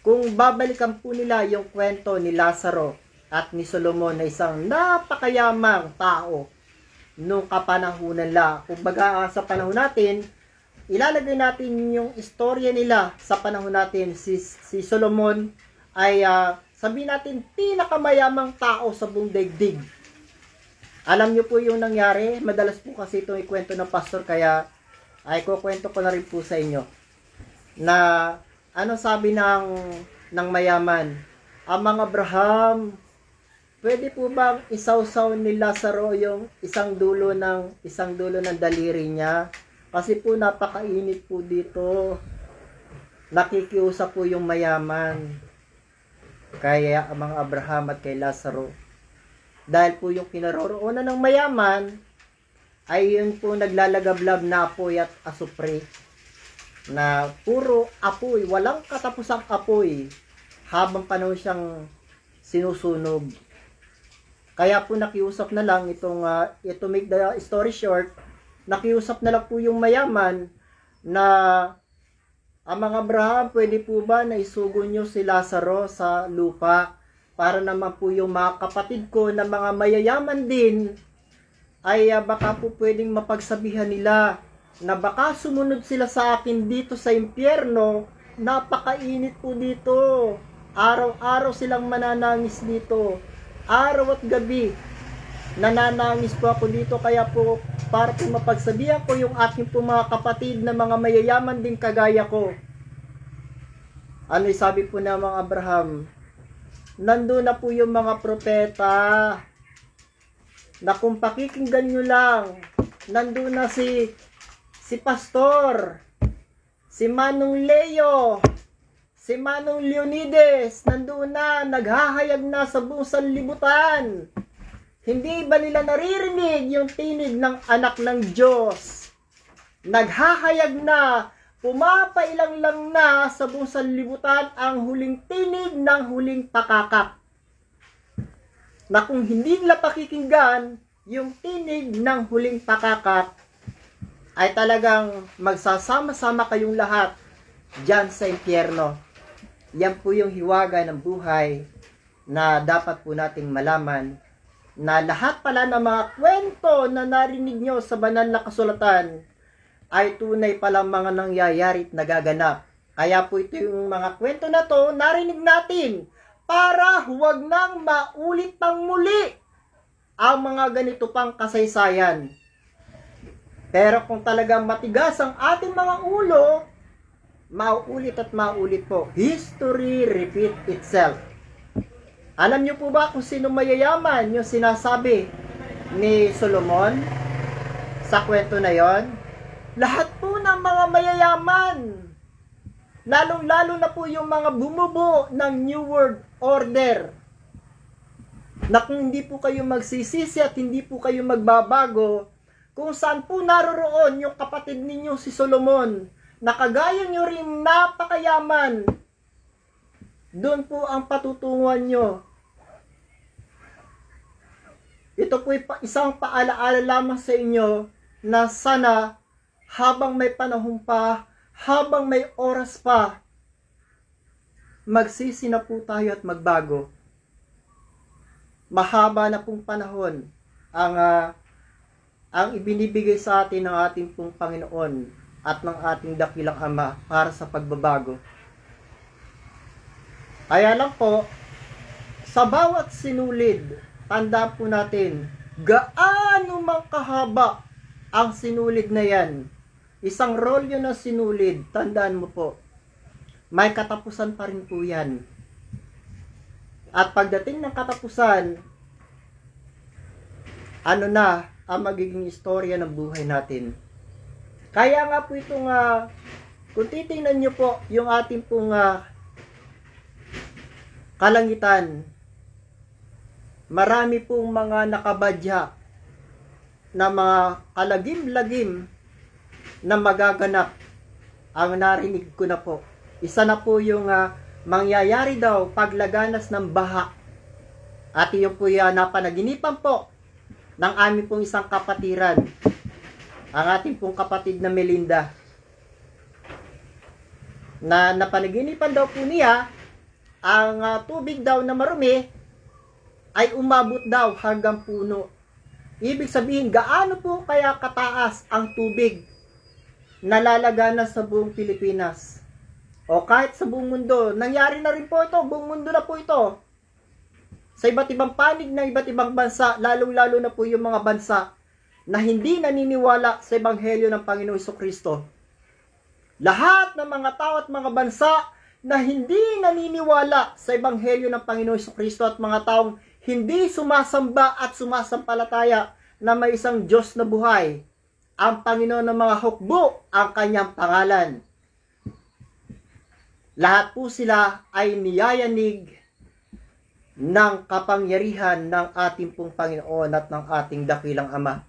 kung babalikan po nila yung kwento ni Lazaro at ni Solomon na isang napakayamang tao nung kapanahunan nila. Kumbaga sa panahon natin, ilalagay natin yung istorya nila sa panahon natin. Si Solomon ay sabihin natin pinakamayamang tao sa buong daigdig. Alam niyo po yung nangyari, madalas po kasi itong ikwento ng pastor, kaya ay kukwento ko na rin po sa inyo. Na ano sabi ng mayaman? Amang Abraham, pwede po bang isawsaw ni Lazaro yung isang dulo ng daliri niya? Kasi po napakainit po dito. Nakikiusap po yung mayaman. Kaya ang mga Abraham at kay Lazaro. Dahil po yung kinaroroonan ng mayaman ay yun po naglalagablab na apoy at asupre. Na puro apoy, walang katapusang apoy habang panahon siyang sinusunog. Kaya po nakiusap na lang to make the story short, nakiusap na lang po yung mayaman na ang mga Abraham, pwede po ba na isugo nyo si Lazaro sa lupa para naman po yung mga kapatid ko na mga mayayaman din ay baka po pwedeng mapagsabihan nila na baka sumunod sila sa akin dito sa impyerno. Napakainit po dito. Araw-araw silang mananangis dito. Araw at gabi. nananangis po ako dito, kaya po para po mapagsabihan ko yung aking po mga kapatid na mga mayayaman din kagaya ko. Ano sabi po na mga Abraham? Nandun na po yung mga propeta na kung pakikinggan nyo lang, nandun na si Pastor, si Manong Leo, si Manong Leonides, nandun na, naghahayag na sa buong sanlibutan. Hindi ba nila naririnig yung tinig ng anak ng Diyos? Naghahayag na, pumapailang lang na sa buong sanlibutan ang huling tinig ng huling pakakak. Na kung hindi nila pakikinggan yung tinig ng huling pakakak, ay talagang magsasama-sama kayong lahat dyan sa impyerno. Yan po yung hiwaga ng buhay na dapat po nating malaman, na lahat pala ng mga kwento na narinig nyo sa banal na kasulatan ay tunay palang mga nangyayari at nagaganap. Kaya po ito yung mga kwento na to narinig natin para huwag nang maulit pang muli ang mga ganito pang kasaysayan. Pero kung talagang matigas ang ating mga ulo, mauulit at maulit po. History repeat itself. Alam niyo po ba kung sino mayayaman yung sinasabi ni Solomon sa kwento na yon? Lahat po ng mga mayayaman. Lalong-lalo na po yung mga bumubuo ng New World Order. Na kung hindi po kayo magsisisi at hindi po kayo magbabago, kung saan po naroroon yung kapatid ninyo si Solomon, na kagaya nyo rin napakayaman, doon po ang patutunguhan nyo. Ito po isang paalaala lamang sa inyo na sana habang may panahon pa, habang may oras pa, magsisi na po tayo at magbago. Mahaba na pong panahon ang ibinibigay sa atin ng ating pong Panginoon at ng ating dakilang Ama para sa pagbabago. Kaya lang po, sa bawat sinulid, tandaan po natin, gaano mang kahaba ang sinulid na yan. Isang rolyo na sinulid, tandaan mo po, may katapusan pa rin po yan. At pagdating ng katapusan, ano na ang magiging istorya ng buhay natin. Kaya nga po itong, kung titingnan nyo po yung ating pong kalangitan, marami pong mga nakabadya na mga kalagim-lagim na magaganap ang narinig ko na po. Isa na po yung mangyayari daw paglaganas ng baha. At yun po yung napanaginipan po ng aming pong isang kapatiran, ang ating pong kapatid na Melinda, na napanaginipan daw po niya ang tubig daw na marumi ay umabot daw hanggang puno. Ibig sabihin, gaano po kaya kataas ang tubig na lalaganas sa buong Pilipinas o kahit sa buong mundo. Nangyari na rin po ito, buong mundo na po ito. Sa iba't ibang panig ng iba't ibang bansa, lalong-lalo na po yung mga bansa na hindi naniniwala sa Ebanghelyo ng Panginoong Jesucristo. Lahat ng mga tao at mga bansa na hindi naniniwala sa Ebanghelyo ng Panginoong Jesucristo at mga taong hindi sumasamba at sumasampalataya na may isang Diyos na buhay, ang Panginoon ng mga hukbo ang kanyang pangalan. Lahat po sila ay niyayanig ng kapangyarihan ng ating pong Panginoon at ng ating dakilang Ama.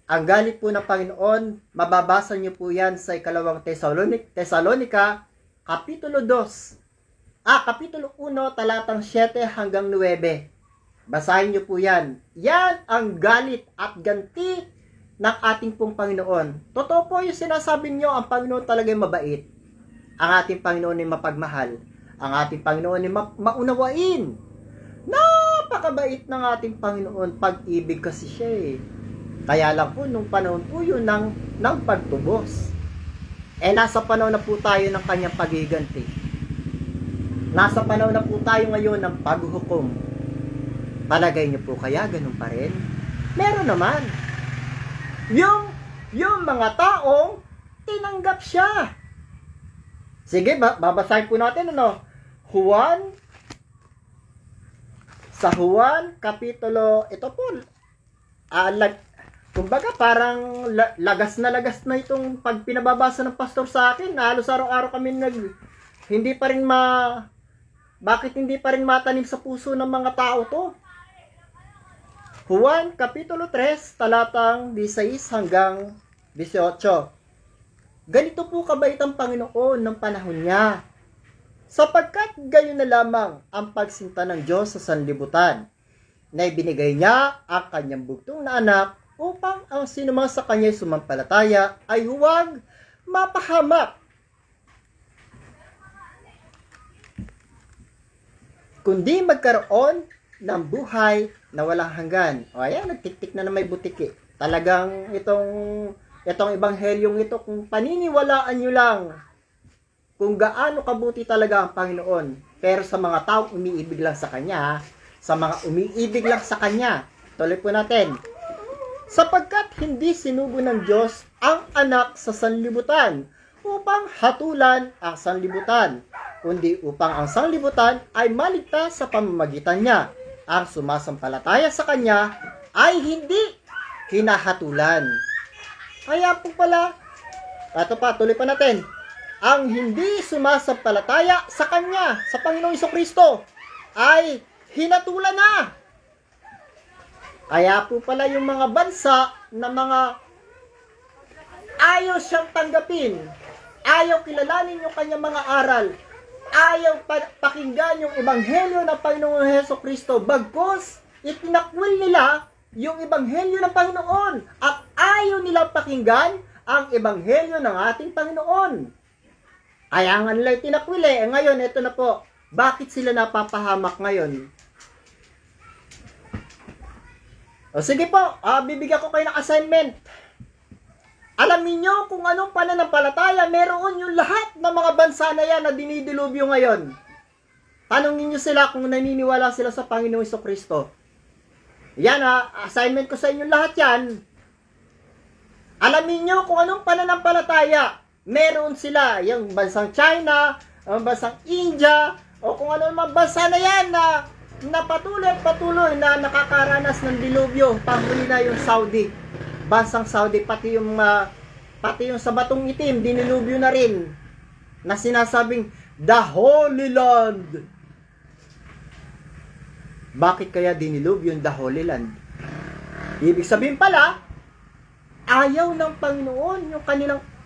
Ang galit po ng Panginoon, mababasa niyo po yan sa ikalawang Tesalonica, Kapitulo 2. Kapitulo 1, talatang 7 hanggang 9. Basahin niyo po yan. Yan ang galit at ganti ng ating pong Panginoon. Totoo po yung sinasabi niyo, ang Panginoon talaga mabait. Ang ating Panginoon ay mapagmahal. Ang ating Panginoon ay maunawain. Napakabait ng ating Panginoon, pag-ibig kasi siya eh. Kaya lang po, nung panahon po yun ng pagtubos. Nasa panahon na po tayo ng kanyang paghiganti. Nasa panahon na po tayo ngayon ng paghuhukom. Palagay niyo po kaya ganun pa rin? Meron naman. Yung mga taong tinanggap siya. Sige, babasahin po natin sa Juan kapitulo, ito po, kumbaga parang lagas na itong pag pinababasa ng pastor sa akin. Halos araw-araw kami bakit hindi pa rin matanim sa puso ng mga tao to? Juan kapitulo 3 talatang 16 hanggang 18. Ganito po kabait ang Panginoon ng panahon niya, sapagkat gayon na lamang ang pagsinta ng Diyos sa sanlibutan, na ibinigay niya ang kanyang bugtong na anak upang ang sinumang sa kanya'y sumampalataya ay huwag mapahamak, kundi magkaroon ng buhay na walang hanggan. O ayan, nagtiktik na may butiki. Talagang itong ebanghelyong ito, kung paniniwalaan nyo lang kung gaano kabuti talaga ang Panginoon. Pero sa mga taong umiibig lang sa Kanya, tuloy po natin. Sapagkat hindi sinugo ng Diyos ang anak sa sanlibutan upang hatulan ang sanlibutan, kundi upang ang sanlibutan ay maligtas sa pamamagitan niya. Ang sumasampalataya sa Kanya ay hindi hinahatulan. Kaya po pala, tuloy pa natin, ang hindi sumasampalataya sa Kanya, sa Panginoong Jesucristo, ay hinatulan na. Kaya po pala yung mga bansa na mga ayaw siyang tanggapin, ayaw kilalanin yung kanyang mga aral, ayaw pakinggan yung ebanghelyo ng Panginoong Jesucristo, bagkus itinakwil nila yung ebanghelyo ng Panginoon at ayaw nilang pakinggan ang ebanghelyo ng ating Panginoon. Kaya nga nila itinakwil ngayon, ito na po, bakit sila napapahamak ngayon? O sige po, bibigyan ko kayo ng assignment. Alamin nyo kung anong pananampalataya meron yung lahat ng mga bansa na yan na dinidilubyo ngayon. Tanungin nyo sila kung naniniwala sila sa Panginoong Jesucristo. Yan assignment ko sa inyo lahat yan. Alamin nyo kung anong pananampalataya meron sila. Yung bansang China, ang bansang India, o kung ano mga bansa na yan na patuloy na nakakaranas ng dilubyo. Panghuli na yung Saudi. Bansang Saudi, pati yung sa batong itim, dinilubyo na rin, na sinasabing the Holy Land. Bakit kaya dinilubyo yung the Holy Land? Ibig sabihin pala, ayaw ng Panginoon yung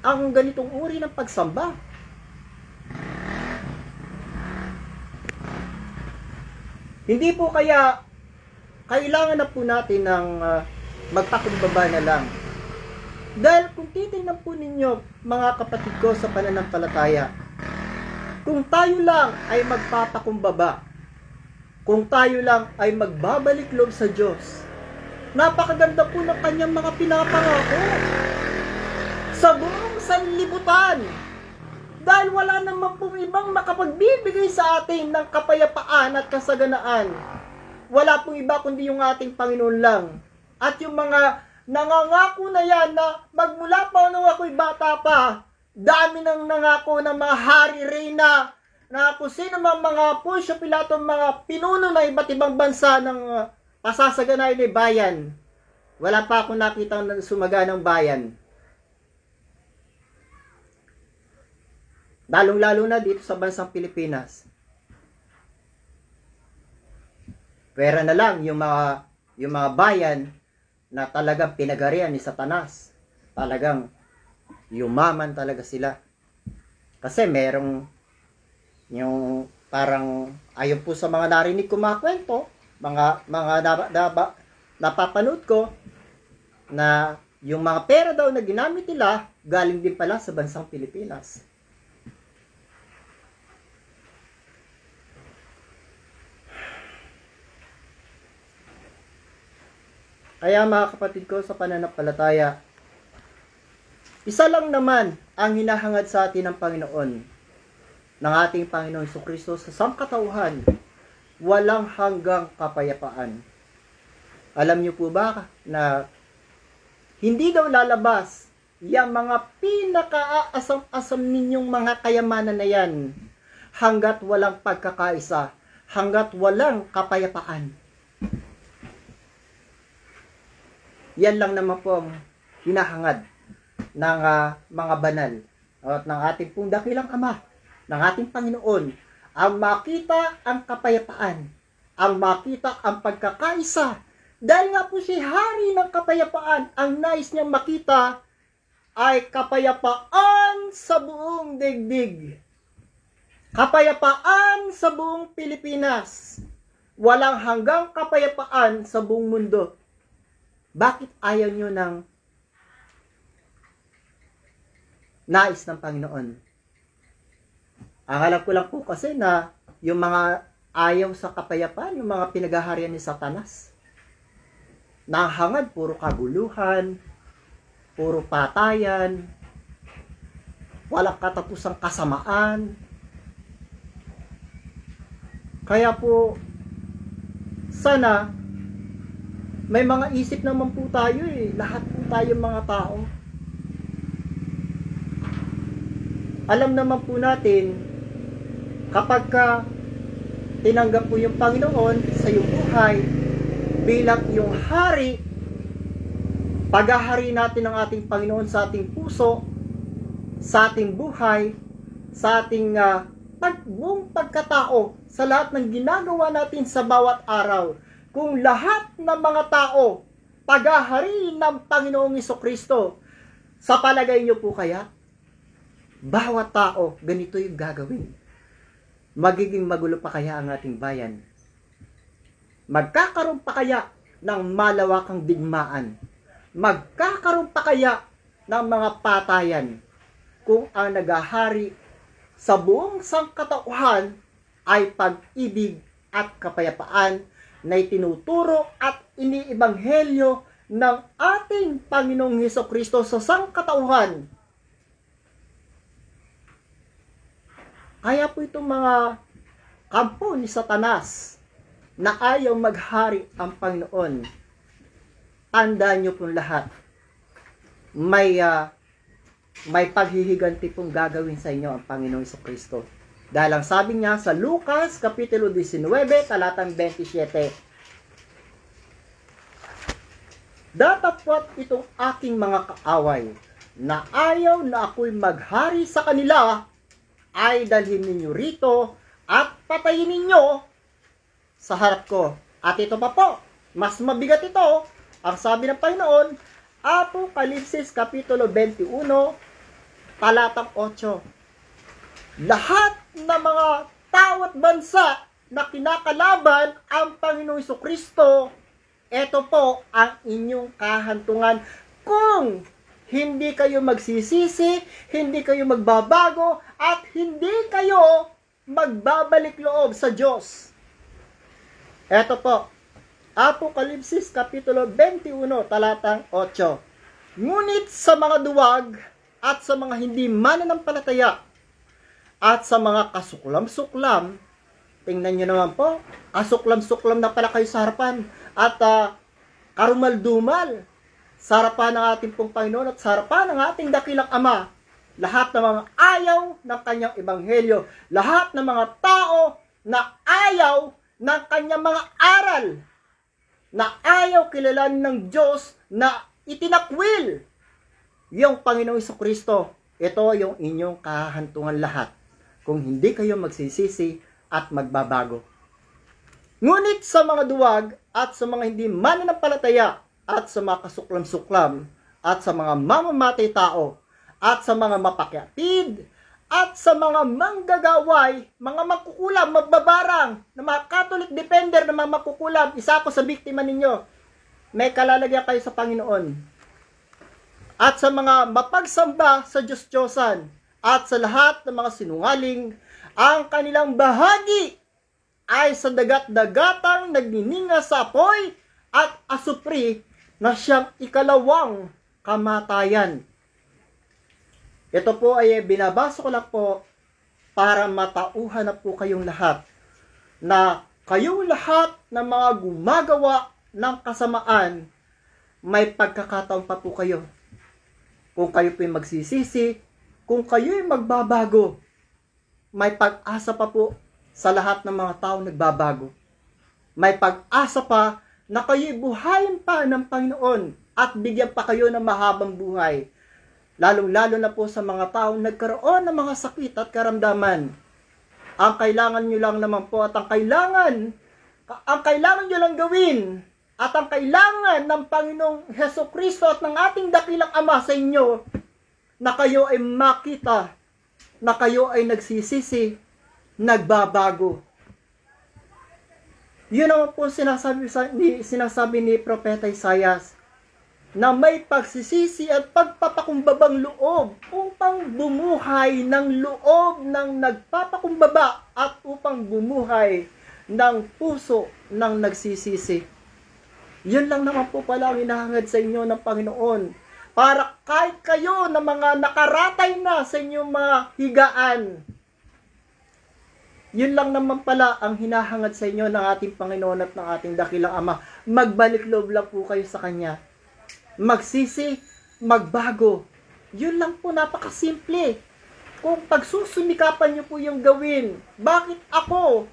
ang ganitong uri ng pagsamba. Hindi po kaya kailangan na po natin ng magpakumbaba na lang. Dahil kung titingnan po ninyo, mga kapatid ko sa pananampalataya, kung tayo lang ay magpapakumbaba, kung tayo lang ay magbabalik loob sa Diyos, napakaganda po ng kanyang mga pinapangako sa buong sanlibutan. Dahil wala naman pong ibang makapagbibigay sa atin ng kapayapaan at kasaganaan. Wala pong iba kundi yung ating Panginoon lang. At yung mga nangangako na yan na magmula pa nung ako'y bata pa, dami nang nangako ng mga hari-reyna, na kung sino mga Poncio Pilato, mga pinuno na iba't ibang bansa ng pasasaganayan ng bayan. Wala pa akong nakita ng sumaga ng bayan. Lalong-lalo na dito sa bansang Pilipinas. Pera na lang yung mga bayan na talagang pinagarian ni Satanas. Talagang yumaman talaga sila. Kasi merong yung parang ayon po sa mga narinig ko mga kwento, mga napapanood ko, na yung mga pera daw na ginamit nila galing din pala sa bansang Pilipinas. Kaya mga kapatid ko sa pananampalataya, isa lang naman ang hinahangad sa atin ng Panginoon, ng ating Panginoong Jesucristo sa sangkatauhan, walang hanggang kapayapaan. Alam niyo po ba na hindi daw lalabas yung mga pinaka-asam-asam ninyong mga kayamanan na yan hanggat walang pagkakaisa, hanggat walang kapayapaan. Yan lang naman po ang hinahangad ng mga banal at ng ating pong dakilang Ama, ng ating Panginoon, ang makita ang kapayapaan, ang makita ang pagkakaisa. Dahil nga po si Hari ng kapayapaan, ang nais niyang makita ay kapayapaan sa buong daigdig. Kapayapaan sa buong Pilipinas. Walang hanggang kapayapaan sa buong mundo. Bakit ayaw nyo ng nais ng Panginoon? Ang alam ko lang po kasi na yung mga ayaw sa kapayapaan, yung mga pinaghaharian ni Satanas, nahangad puro kaguluhan, puro patayan, walang katapusang kasamaan. Kaya po, sana, may mga isip naman po tayo eh. Lahat po tayo mga tao. Alam naman po natin, kapag tinanggap po yung Panginoon sa iyong buhay, bilang yung hari, paghahari natin ang ating Panginoon sa ating puso, sa ating buhay, sa ating buong pagkatao, sa lahat ng ginagawa natin sa bawat araw. Kung lahat ng mga tao paghahari ng Panginoong Jesucristo, sa palagay niyo po kaya, bawat tao, ganito yung gagawin. Magiging magulo pa kaya ang ating bayan? Magkakaroon pa kaya ng malawakang digmaan? Magkakaroon pa kaya ng mga patayan kung ang naghahari sa buong sangkatauhan ay pag-ibig at kapayapaan na itinuturo at iniibanghelyo ng ating Panginoong Hesukristo sa sangkatauhan? Kaya po itong mga kampo ni Satanas na ayaw maghari ang Panginoon, tandaan nyo pong lahat, may paghihiganti pong gagawin sa inyo ang Panginoong Hesukristo. Dahil ang sabi niya sa Lucas Kapitulo 19, talatang 27, datapwat itong aking mga kaaway na ayaw na ako'y maghari sa kanila, ay dalhin ninyo rito at patayin ninyo sa harap ko. At ito pa po, mas mabigat ito, ang sabi ng Panginoon, Apokalipsis Kapitulo 21, talatang 8. Lahat ng mga tao at bansa na kinakalaban ang Panginoong Jesucristo, ito po ang inyong kahantungan kung hindi kayo magsisisi, hindi kayo magbabago, at hindi kayo magbabalik loob sa Diyos. Ito po, Apokalipsis Kapitulo 21, talatang 8. Ngunit sa mga duwag at sa mga hindi mananampalataya at sa mga kasuklam-suklam, tingnan nyo naman po, kasuklam-suklam na pala kayo sa harapan at karumal-dumal sa harapan ng ating pong Panginoon at sa harapan ng ating dakilang Ama. Lahat ng mga ayaw ng kanyang ebanghelyo, lahat ng mga tao na ayaw ng kanyang mga aral, na ayaw kilalanin ng Diyos na itinakwil yung Panginoong Jesucristo, ito yung inyong kahantungan lahat kung hindi kayo magsisisi at magbabago. Ngunit sa mga duwag at sa mga hindi mananampalataya at sa mga kasuklam-suklam at sa mga mamamatay tao at sa mga mapakyapid at sa mga manggagaway, mga makukulam, magbabarang, na mga Catholic defender na mga makukulam, isa ako sa biktima ninyo, may kalalagyan kayo sa Panginoon. At sa mga mapagsamba sa Diyos-Diyosan at sa lahat ng mga sinungaling, ang kanilang bahagi ay sa dagat-dagatang nagnininga sa apoy at asupri na siyang ikalawang kamatayan. Ito po ay binabasa ko lang po para matauhan na po kayong lahat na kayong lahat ng mga gumagawa ng kasamaan, may pagkakataon pa po kayo. Kung kayo po'y magsisisi, kung kayo'y magbabago, may pag-asa pa po sa lahat ng mga tao nagbabago. May pag-asa pa na kayo'y buhayin pa ng Panginoon at bigyan pa kayo ng mahabang buhay. Lalong-lalo na po sa mga taong nagkaroon ng mga sakit at karamdaman. Ang kailangan nyo lang naman po at ang kailangan nyo lang gawin at ang kailangan ng Panginoong Hesukristo at ng ating dakilang Ama sa inyo na kayo ay makita na kayo ay nagsisisi, nagbabago. Yun naman po sinasabi ni Propeta Isaias na may pagsisisi at pagpapakumbabang loob upang bumuhay ng loob ng nagpapakumbaba at upang bumuhay ng puso ng nagsisisi. Yun lang naman po pala ang hinahangad sa inyo ng Panginoon para kahit kayo na mga nakaratay na sa inyong mga higaan, yun lang naman pala ang hinahangad sa inyo ng ating Panginoon at ng ating dakilang Ama. Magbalik loob lang po kayo sa Kanya. Magsisi, magbago. Yun lang po, napakasimple. Kung pagsusumikapan nyo po yung gawin, bakit ako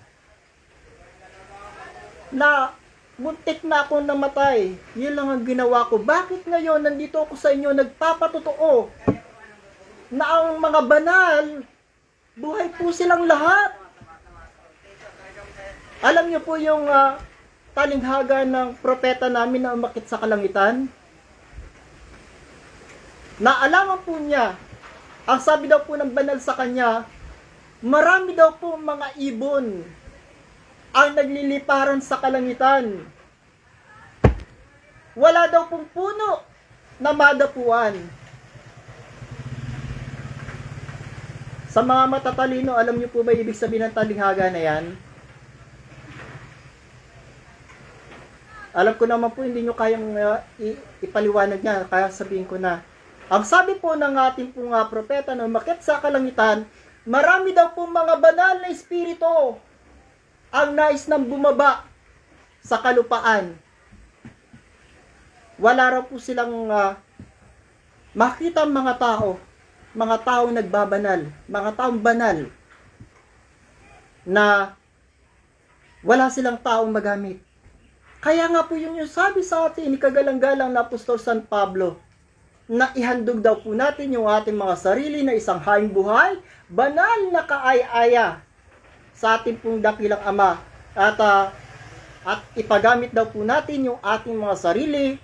na muntik na ako namatay, yun lang ang ginawa ko. Bakit ngayon nandito ako sa inyo nagpapatotoo na ang mga banal, buhay po silang lahat. Alam niyo po yung talinghaga ng propeta namin na umakyat sa kalangitan? Naalaman po niya, ang sabi daw po ng banal sa kanya, marami daw po mga ibon ang nagliliparan sa kalangitan. Wala daw pong puno na madapuan. Sa mga matatalino, alam niyo po ba ibig sabihin ng talinghaga na yan? Alam ko naman po, hindi nyo kayang ipaliwanag niya, kaya sabihin ko na. Ang sabi po ng ating pong propeta na umakyat sa kalangitan, marami daw po mga banal na espiritu ang nais nang bumaba sa kalupaan. Wala raw po silang makita mga taong nagbabanal, mga taong banal, na wala silang taong magamit. Kaya nga po yun yung sabi sa atin ni kagalang-galang na Apostol San Pablo, na ihandog daw po natin yung ating mga sarili na isang haing buhay, banal na kaaya-aya sa ating pong dakilang Ama. At ipagamit daw po natin yung ating mga sarili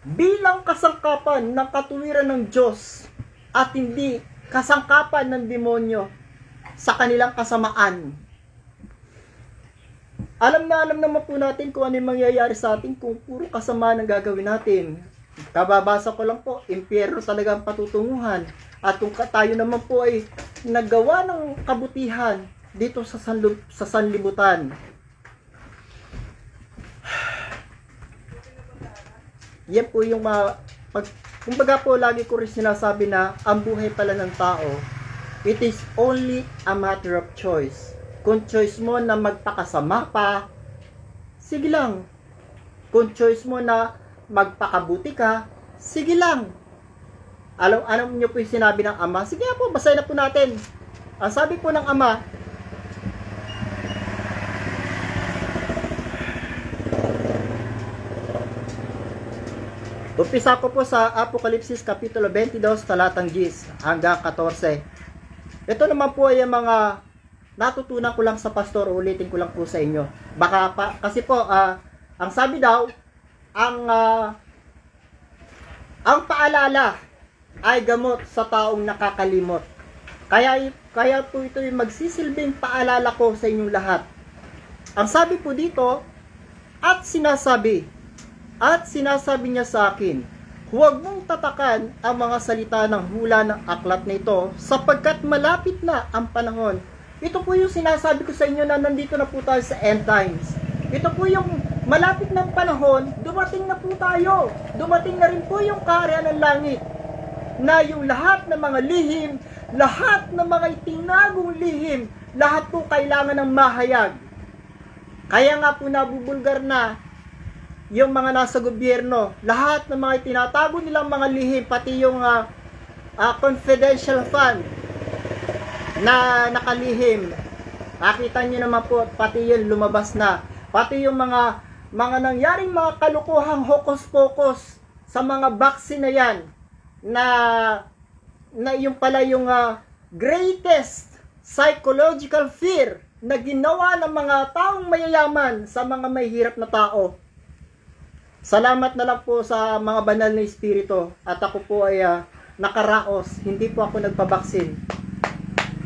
bilang kasangkapan ng katuwiran ng Diyos at hindi kasangkapan ng demonyo sa kanilang kasamaan. Alam naman po natin kung ano yung mangyayari sa atin kung puro kasamaan ang gagawin natin. Kababasa ko lang po, impyerno talaga ang patutunguhan. At kung tayo naman po ay naggawa ng kabutihan dito sa sanlibutan, yan po yung kumbaga po lagi ko rin sinasabi na ang buhay pala ng tao, it is only a matter of choice. Kung choice mo na magpakasama pa, sige lang. Kung choice mo na magpakabuti ka, sige lang. Alam niyo po yung sinabi ng Ama? Sige po, basahin na po natin. Ang sabi po ng Ama, umpisa ko po sa Apokalipsis Kapitulo 22, talatang 10 hanggang 14. Ito naman po ay mga natutunan ko lang sa pastor, ulitin ko lang po sa inyo. Baka pa, kasi po, ang sabi daw, ang paalala ay gamot sa taong nakakalimot. Kaya po ito yung magsisilbing paalala ko sa inyong lahat. Ang sabi po dito, at sinasabi niya sa akin, huwag mong tatakan ang mga salita ng hula ng aklat na ito, sapagkat malapit na ang panahon. Ito po yung sinasabi ko sa inyo na nandito na po tayo sa end times. Ito po yung malapit ng panahon, dumating na po tayo. Dumating na rin po yung kaharian ng langit. Na yung lahat ng mga lihim, lahat ng mga itinagong lihim, lahat po kailangan ng mahayag. Kaya nga po nabubulgar na yung mga nasa gobyerno, lahat ng mga tinatago nilang mga lihim, pati yung confidential fund na nakalihim. Nakita nyo naman po, pati yun lumabas na. Pati yung mga nangyaring mga kalukuhang hokus-pokus sa mga vaccine na yan, na yung pala yung greatest psychological fear na ginawa ng mga taong mayayaman sa mga may hirap na tao. Salamat na lang po sa mga banal na espiritu at ako po ay nakaraos, hindi po ako nagpabaksin.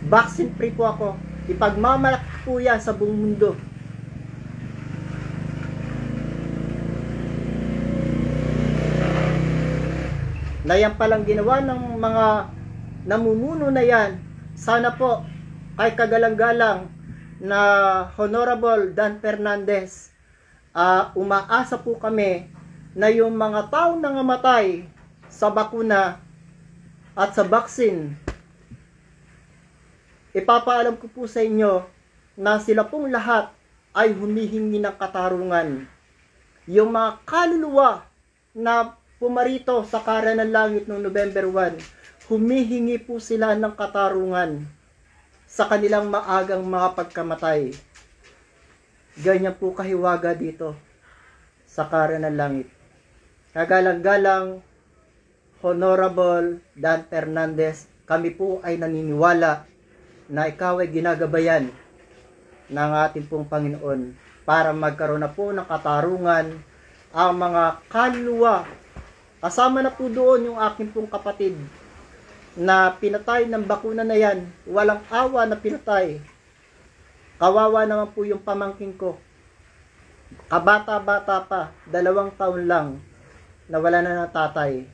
Vaccine free po ako. Ipagmamalaki po yan sa buong mundo. Na yan palang ginawa ng mga namumuno na yan. Sana po kay kagalang-galang na Honorable Dan Fernandez, umaasa po kami na yung mga taong nangamatay sa bakuna at sa vaccine, ipapaalam ko po sa inyo na sila pong lahat ay humihingi ng katarungan. Yung mga kaluluwa na pumarito sa Kara ng Langit noong November 1, humihingi po sila ng katarungan sa kanilang maagang mga pagkamatay. Ganyan po kahiwaga dito sa Kara ng Langit. Kagalang-galang Honorable Dan Fernandez, kami po ay naniniwala na ikaw ay ginagabayan ng ating pong Panginoon para magkaroon na po ng katarungan ang mga kaluluwa. Kasama na po doon yung aking pong kapatid na pinatay ng bakuna na yan, walang awa na pinatay. Kawawa naman po yung pamangkin ko. Kabata-bata pa, 2 taon lang, nawala na ng tatay.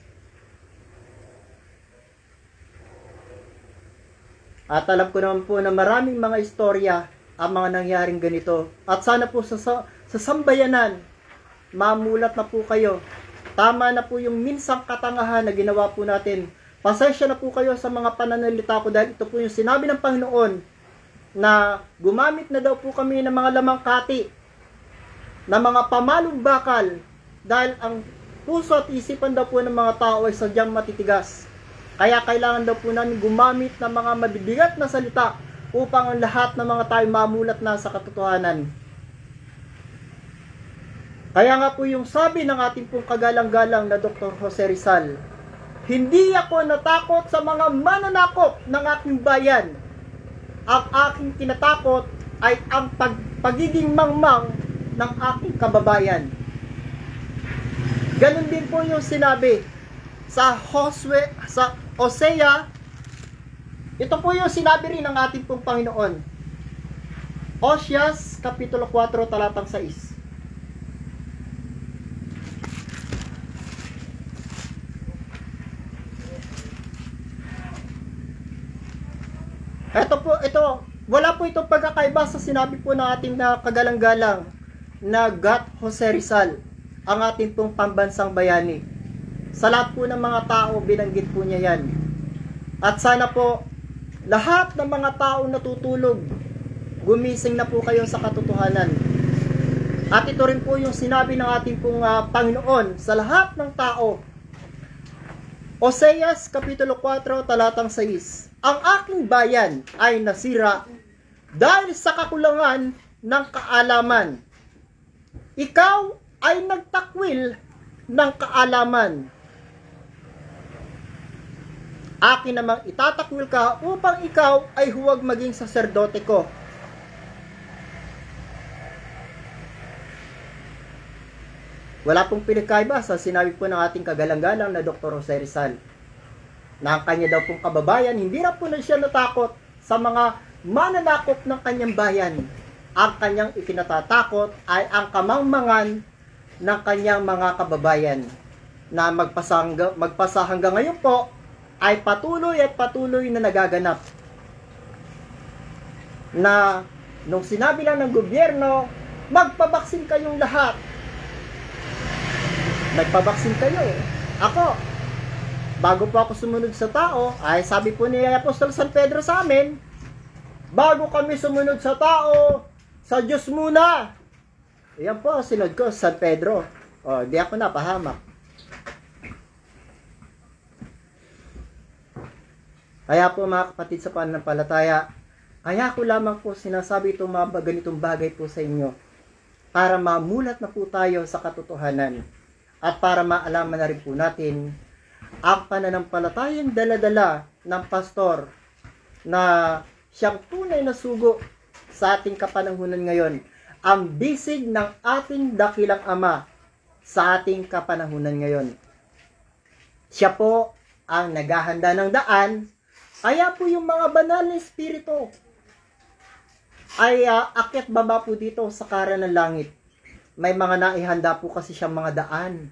At alam ko naman po na maraming mga istorya ang mga nangyaring ganito. At sana po sa sambayanan, mamulat na po kayo. Tama na po yung minsang katangahan na ginawa po natin. Pasensya na po kayo sa mga pananalita ko dahil ito po yung sinabi ng Panginoon na gumamit na daw po kami ng mga lamang kati, na mga pamalong bakal, dahil ang puso at isipan daw po ng mga tao ay sadyang matitigas. Kaya kailangan daw po namin gumamit ng mga mabibigat na salita upang ang lahat ng mga tayo mamulat na sa katotohanan. Kaya nga po yung sabi ng ating pong kagalang-galang na Dr. Jose Rizal, hindi ako natakot sa mga mananakop ng aking bayan. Ang aking tinatakot ay ang pagiging mangmang ng aking kababayan. Ganon din po yung sinabi sa Hosea. Ito po yung sinabi rin ng ating pong Panginoon. Oseas, Kapitulo 4, talatang 6. Wala po itong pagkakaiba sa sinabi po ng ating kagalang-galang na Gat Jose Rizal, ang ating pong pambansang bayani. Sa lahat po ng mga tao, binanggit po niya yan. At sana po, lahat ng mga tao natutulog, gumising na po kayo sa katotohanan. At ito rin po yung sinabi ng ating pong Panginoon sa lahat ng tao. Oseas, Kapitulo 4, talatang 6. Ang aking bayan ay nasira dahil sa kakulangan ng kaalaman. Ikaw ay nagtakwil ng kaalaman. Akin namang itatakwil ka upang ikaw ay huwag maging saserdote ko. Wala pong pinagkaiba sa sinabi po ng ating kagalang-galang na Dr. Jose Rizal, na ang kanya daw pong kababayan, hindi na po na siya natakot sa mga mananakop ng kanyang bayan. Ang kanyang ikinatatakot ay ang kamangmangan ng kanyang mga kababayan na magpasa hanggang ngayon po ay patuloy na nagaganap. Na nung sinabi lang ng gobyerno, magpabaksin kayong lahat. Nagpabaksin kayo. Ako, bago po ako sumunod sa tao, ay sabi po ni Apostol San Pedro sa amin, bago kami sumunod sa tao, sa Diyos muna. Ayan po, sinod ko, San Pedro. O, di ako napahamak. Kaya po mga kapatid sa pananampalataya, kaya ko lamang po sinasabi itong mga ganitong bagay po sa inyo para mamulat na po tayo sa katotohanan at para maalaman na rin po natin ang pananampalatayang dala-dala ng pastor na siyang tunay na sugo sa ating kapanahunan ngayon, ang bisig ng ating dakilang Ama sa ating kapanahunan ngayon. Siya po ang naghahanda ng daan, kaya po yung mga banal na espiritu ay akyat baba po dito sa karan ng langit. May mga naihanda po kasi siyang mga daan.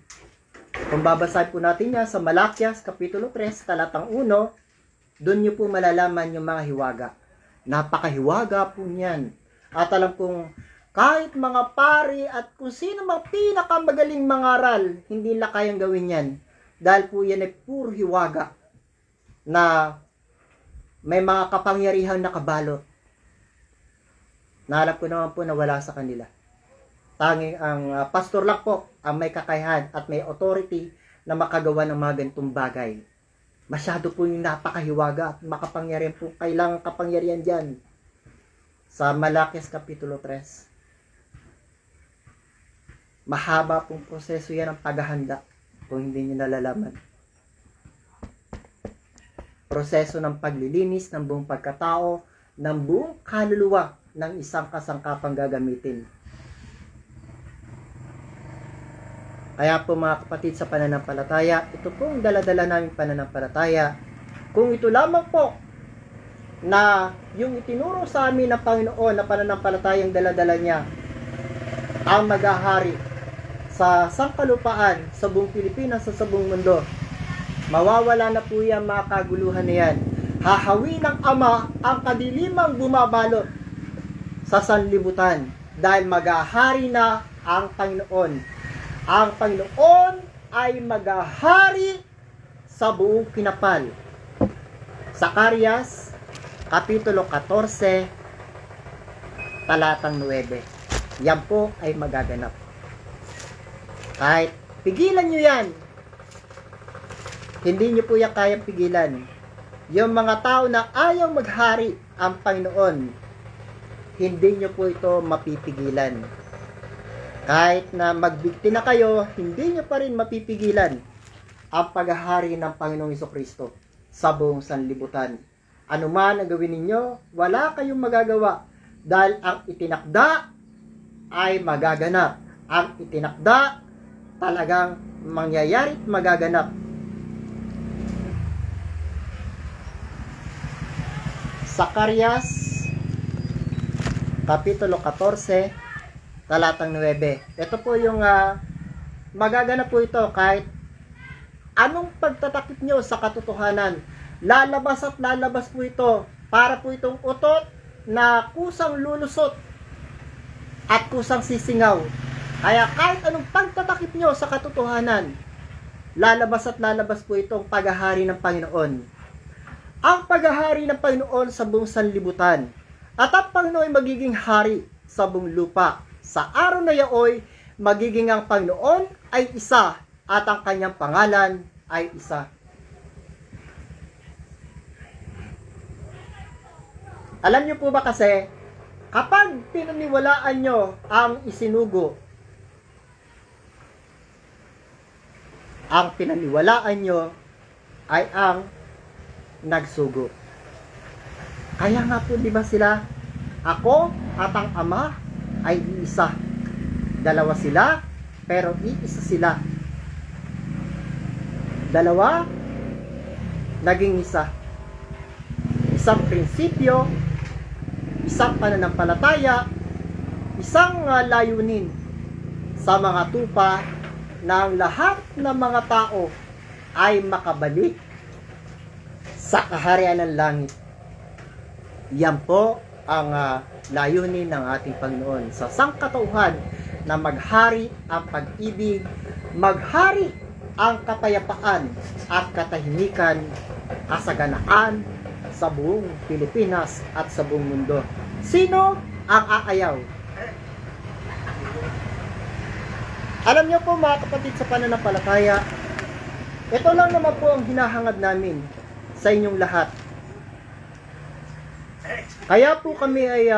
Kung babasahin po natin yan sa Malakias, Kapitulo 3, talatang 1, doon nyo po malalaman yung mga hiwaga. Napakahiwaga po niyan. At alam kong kahit mga pari at kung sino mga pinakamagaling mangaral, hindi nila kayang gawin yan. Dahil po yan ay puro hiwaga na may mga kapangyarihan na kabalot. Naalap ko naman po na wala sa kanila. Tanging ang pastor lang po ang may kakayahan at may authority na makagawa ng mga ganitong bagay. Masyado po yung napakahiwaga at makapangyarihan po. Kailangan kapangyarihan dyan. Sa Malakias Kapitulo 3. Mahaba pong proseso yan ang paghahanda kung hindi nyo nalalaman. Proseso ng paglilinis ng buong pagkatao, ng buong kaluluwa ng isang kasangkapang gagamitin. Kaya po mga kapatid sa pananampalataya, ito pong dala-dala naming pananampalataya. Kung ito lamang po na yung itinuro sa amin ng Panginoon na pananampalatayang dala-dala niya ang maghahari sa sangkalupaan, sa buong Pilipinas, sa buong mundo, mawawala na po yan mga kaguluhan na yan. Hahawi ng Ama ang kadilimang bumabalot sa sanlibutan dahil maghahari na ang Panginoon. Ang Panginoon ay maghahari sa buong kinapal. Zacarias, Kapitulo 14, talatang 9. Yan po ay magaganap. Kahit pigilan nyo yan, hindi nyo po yan kayang pigilan. Yung mga tao na ayaw maghari ang Panginoon, hindi nyo po ito mapipigilan. Kahit na magbigti na kayo, hindi nyo pa rin mapipigilan ang paghahari ng Panginoong Jesucristo sa buong sanlibutan. Ano man ang gawin ninyo, wala kayong magagawa dahil ang itinakda ay magaganap. Ang itinakda talagang mangyayari at magaganap. Zacarias, Kapitulo 14, talatang 9. Ito po yung magaganap po ito kahit anong pagtatakip nyo sa katotohanan. Lalabas at lalabas po ito para po itong utot na kusang lulusot at kusang sisingaw. Kaya kahit anong pagtatakip nyo sa katotohanan, lalabas at lalabas po itong paghahari ng Panginoon. Ang paghahari ng Panginoon sa buong sanlibutan. At ang Panginoon ay magiging hari sa buong lupa. Sa araw na yaoy, magiging ang Panginoon ay isa at ang kanyang pangalan ay isa. Alam niyo po ba kasi, kapag pinaniwalaan nyo ang isinugo, ang pinaniwalaan nyo ay ang nagsugo. Kaya nga po, di ba sila, ako at ang Ama ay iisa. Dalawa sila, pero iisa sila. Dalawa, naging isa. Isang prinsipyo, isang pananampalataya, isang layunin sa mga tupa na ang lahat ng mga tao ay makabalik sa kaharian ng langit. Yan po ang layunin ng ating Panginoon sa sangkatauhan na maghari ang pag-ibig, maghari ang kapayapaan at katahimikan, kasaganaan sa buong Pilipinas at sa buong mundo. Sino ang aayaw? Alam niyo po mga kapatid sa pananampalataya, ito lang naman po ang hinahangad namin sa inyong lahat. Kaya po kami ay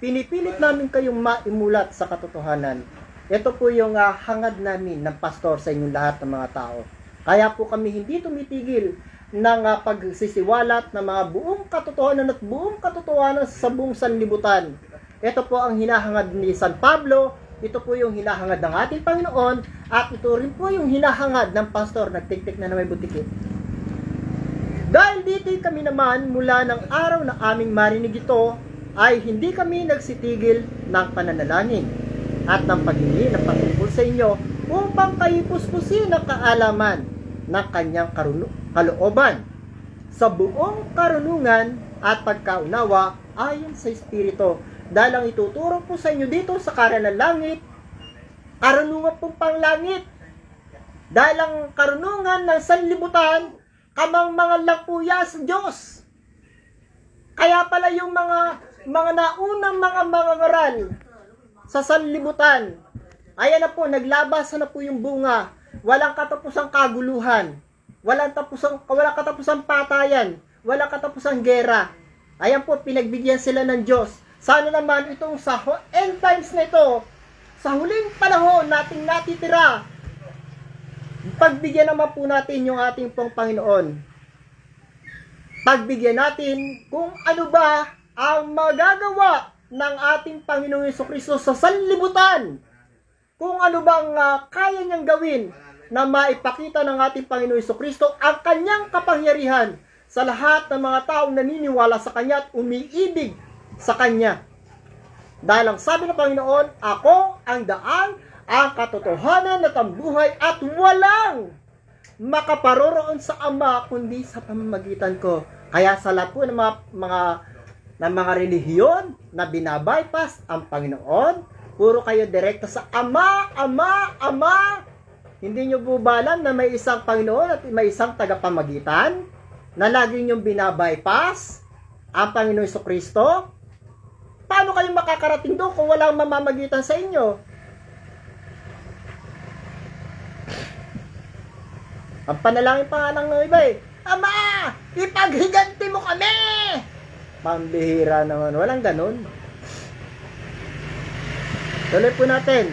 pinipilit namin kayong maimulat sa katotohanan. Ito po yung hangad namin ng pastor sa inyong lahat ng mga tao. Kaya po kami hindi tumitigil ng pagsisiwalat ng mga buong katotohanan at buong katotohanan sa buong sanlibutan. Ito po ang hinahangad ni San Pablo. Ito po yung hinahangad ng ating Panginoon at ito rin po yung hinahangad ng pastor na tiktik na may butiki. Dahil dito kami naman mula ng araw na aming marinig ito ay hindi kami nagsitigil ng pananalangin at ng paghingi ng patungkol sa inyo upang kayo puspusin ang kaalaman ng kanyang kalooban sa buong karunungan at pagkaunawa ayon sa Espiritu. Dahil ang ituturo po sa inyo dito sa karunungan langit, karunungan pong panglangit. Dahil ang karunungan ng sanlibutan, kamang mga lapuya sa Diyos. Kaya pala yung mga naunang mga mangangaral sa sanlibutan, ayan na po, naglabasan na po yung bunga. Walang katapusang kaguluhan. Walang katapusang patayan. Walang katapusang gera. Ayan po, pinagbigyan sila ng Diyos. Sana naman itong sa end times na ito, sa huling panahon nating natitira, pagbigyan naman po natin yung ating pong Panginoon. Pagbigyan natin kung ano ba ang magagawa ng ating Panginoong Jesucristo sa sanlibutan. Kung ano bang kaya niyang gawin na maipakita ng ating Panginoong Jesucristo ang kanyang kapangyarihan sa lahat ng mga taong naniniwala sa kanya at umiibig sa kanya. Dahil ang sabi ng Panginoon, ako ang daan, ang katotohanan at ang buhay at walang makaparoroon sa Ama kundi sa pamamagitan ko. Kaya sa lahat po ng mga relihiyon na binabypass ang Panginoon, puro kayo direkta sa Ama, Ama, Ama. Hindi nyo po ba alam na may isang Panginoon at may isang tagapamagitan na lagi nyong binabypass ang Panginoon Jesucristo? Paano kayo makakarating doon kung walang mamamagitan sa inyo? Ang panalangin pa nga ng iba Ama, ipaghiganti mo kami! Pambihira naman. Walang ganun. Tuloy po natin.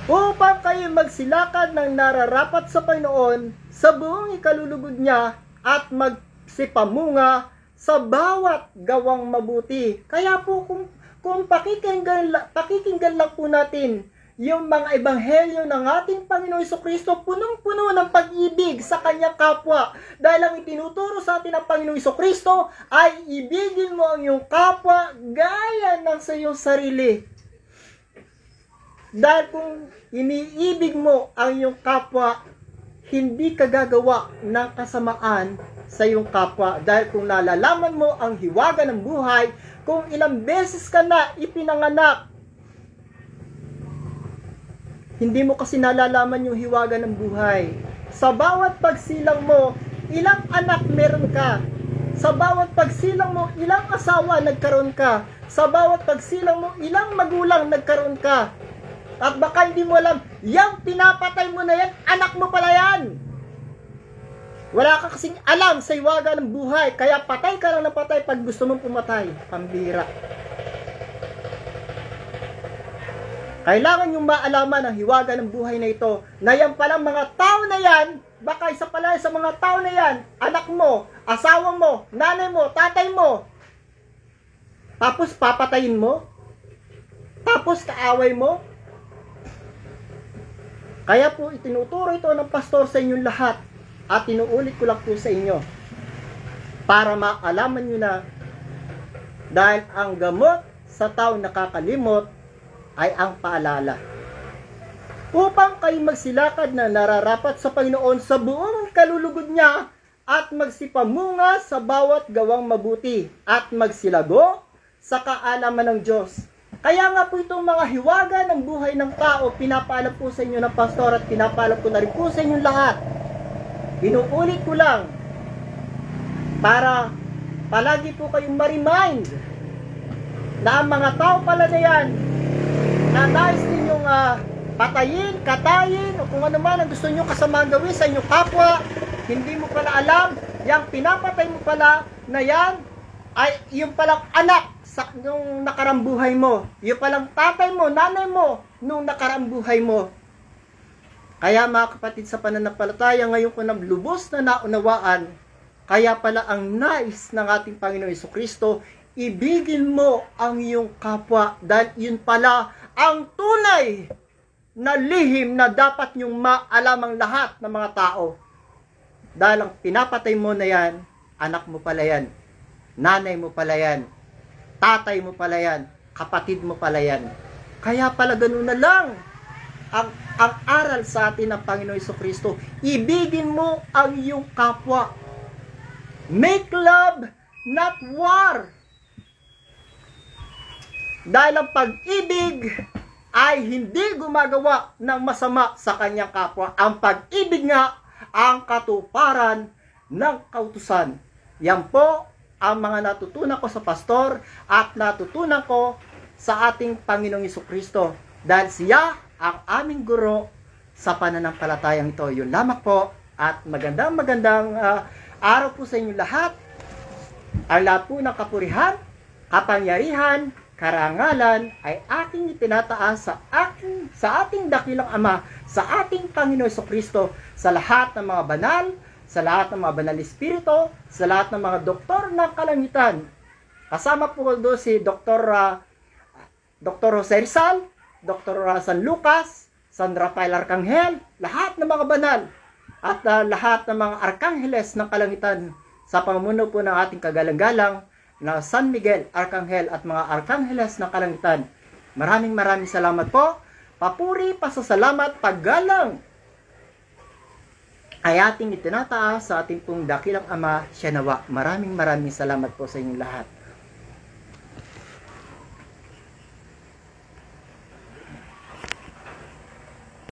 Upang kayo magsilakad ng nararapat sa Panginoon sa buong ikalulugod niya at magsipamunga sa bawat gawang mabuti. Kaya po kung pakikinggan lang po natin yung mga ebanghelyo ng ating Panginoon Jesucristo, punong-puno ng pag-ibig sa kanyang kapwa. Dahil ang itinuturo sa atin ng Panginoon Jesucristo ay ibigin mo ang iyong kapwa gaya ng sa iyong sarili. Dahil kung iniibig mo ang iyong kapwa, hindi ka gagawa ng kasamaan sa iyong kapwa. Dahil kung nalalaman mo ang hiwaga ng buhay, kung ilang beses ka na ipinanganak, hindi mo kasi nalalaman yung hiwaga ng buhay. Sa bawat pagsilang mo, ilang anak meron ka. Sa bawat pagsilang mo, ilang asawa nagkaroon ka. Sa bawat pagsilang mo, ilang magulang nagkaroon ka. At baka hindi mo alam, yung pinapatay mo na yan, anak mo pala yan. Wala ka kasing alam sa hiwaga ng buhay, kaya patay ka lang na patay pag gusto mong pumatay. Pambira. Kailangan yung maalaman ang hiwaga ng buhay na ito, na yan palang mga tao na yan, baka isa pala sa mga tao na yan, anak mo, asawa mo, nanay mo, tatay mo. Tapos papatayin mo? Tapos kaaway mo? Kaya po itinuturo ito ng pastor sa inyong lahat at tinuulit ko lang po sa inyo para maalaman nyo na dahil ang gamot sa taong nakakalimot ay ang paalala. Upang kayo magsilakad na nararapat sa Panginoon sa buong kalulugod niya at magsipamunga sa bawat gawang mabuti at magsilago sa kaalaman ng Diyos. Kaya nga po itong mga hiwaga ng buhay ng tao, pinapaalam po sa inyo ng pastor at pinapaalam ko na rin po sa inyong lahat. Inuulit ko lang para palagi po kayong ma-remind na ang mga tao pala na yan na nais ninyong patayin, katayin, o kung ano man ang gusto nyo kasama gawin sa inyong kapwa, hindi mo pala alam, yung pinapatay mo pala na yan, ay yung palang anak sa nung nakarang buhay mo. Yung palang tatay mo, nanay mo, nung nakarang buhay mo. Kaya mga kapatid sa pananampalataya, ngayon ko nang lubos na naunawaan, kaya pala ang nais ng ating Panginoon Jesucristo, ibigin mo ang iyong kapwa, dahil yun pala ang tunay na lihim na dapat nyong maalamang lahat ng mga tao. Dahil ang pinapatay mo na yan, anak mo pala yan, nanay mo pala yan, tatay mo pala yan, kapatid mo pala yan. Kaya pala ganun na lang ang aral sa atin ng Panginoon Jesucristo. Ibigin mo ang iyong kapwa. Make love, not war. Dahil ang pag-ibig ay hindi gumagawa ng masama sa kanyang kapwa. Ang pag-ibig nga ang katuparan ng kautusan. Yan po ang mga natutunan ko sa pastor at natutunan ko sa ating Panginoong Jesucristo. Dahil siya ang aming guro sa pananampalatayang ito. Yun lamang po, at magandang araw po sa inyo lahat. Ang lahat po ng kapurihan, kapangyarihan, karangalan ay aking itinataas sa ating dakilang Ama, sa ating Panginoon Jesucristo, sa lahat ng mga banal, sa lahat ng mga banal na espiritu, sa lahat ng mga doktor ng kalangitan. Kasama po doon si Dr. Jose Rizal, Dr. San Lucas, San Rafael Arcangel, lahat ng mga banal at lahat ng mga arkangeles ng kalangitan sa pamumuno po ng ating kagalang-galang na San Miguel Arcangel at mga arkangeles ng kalangitan. Maraming salamat po. Papuri, pasasalamat, paggalang ay ating itinataas sa ating pong dakilang Ama, siya nawa. Maraming salamat po sa inyong lahat.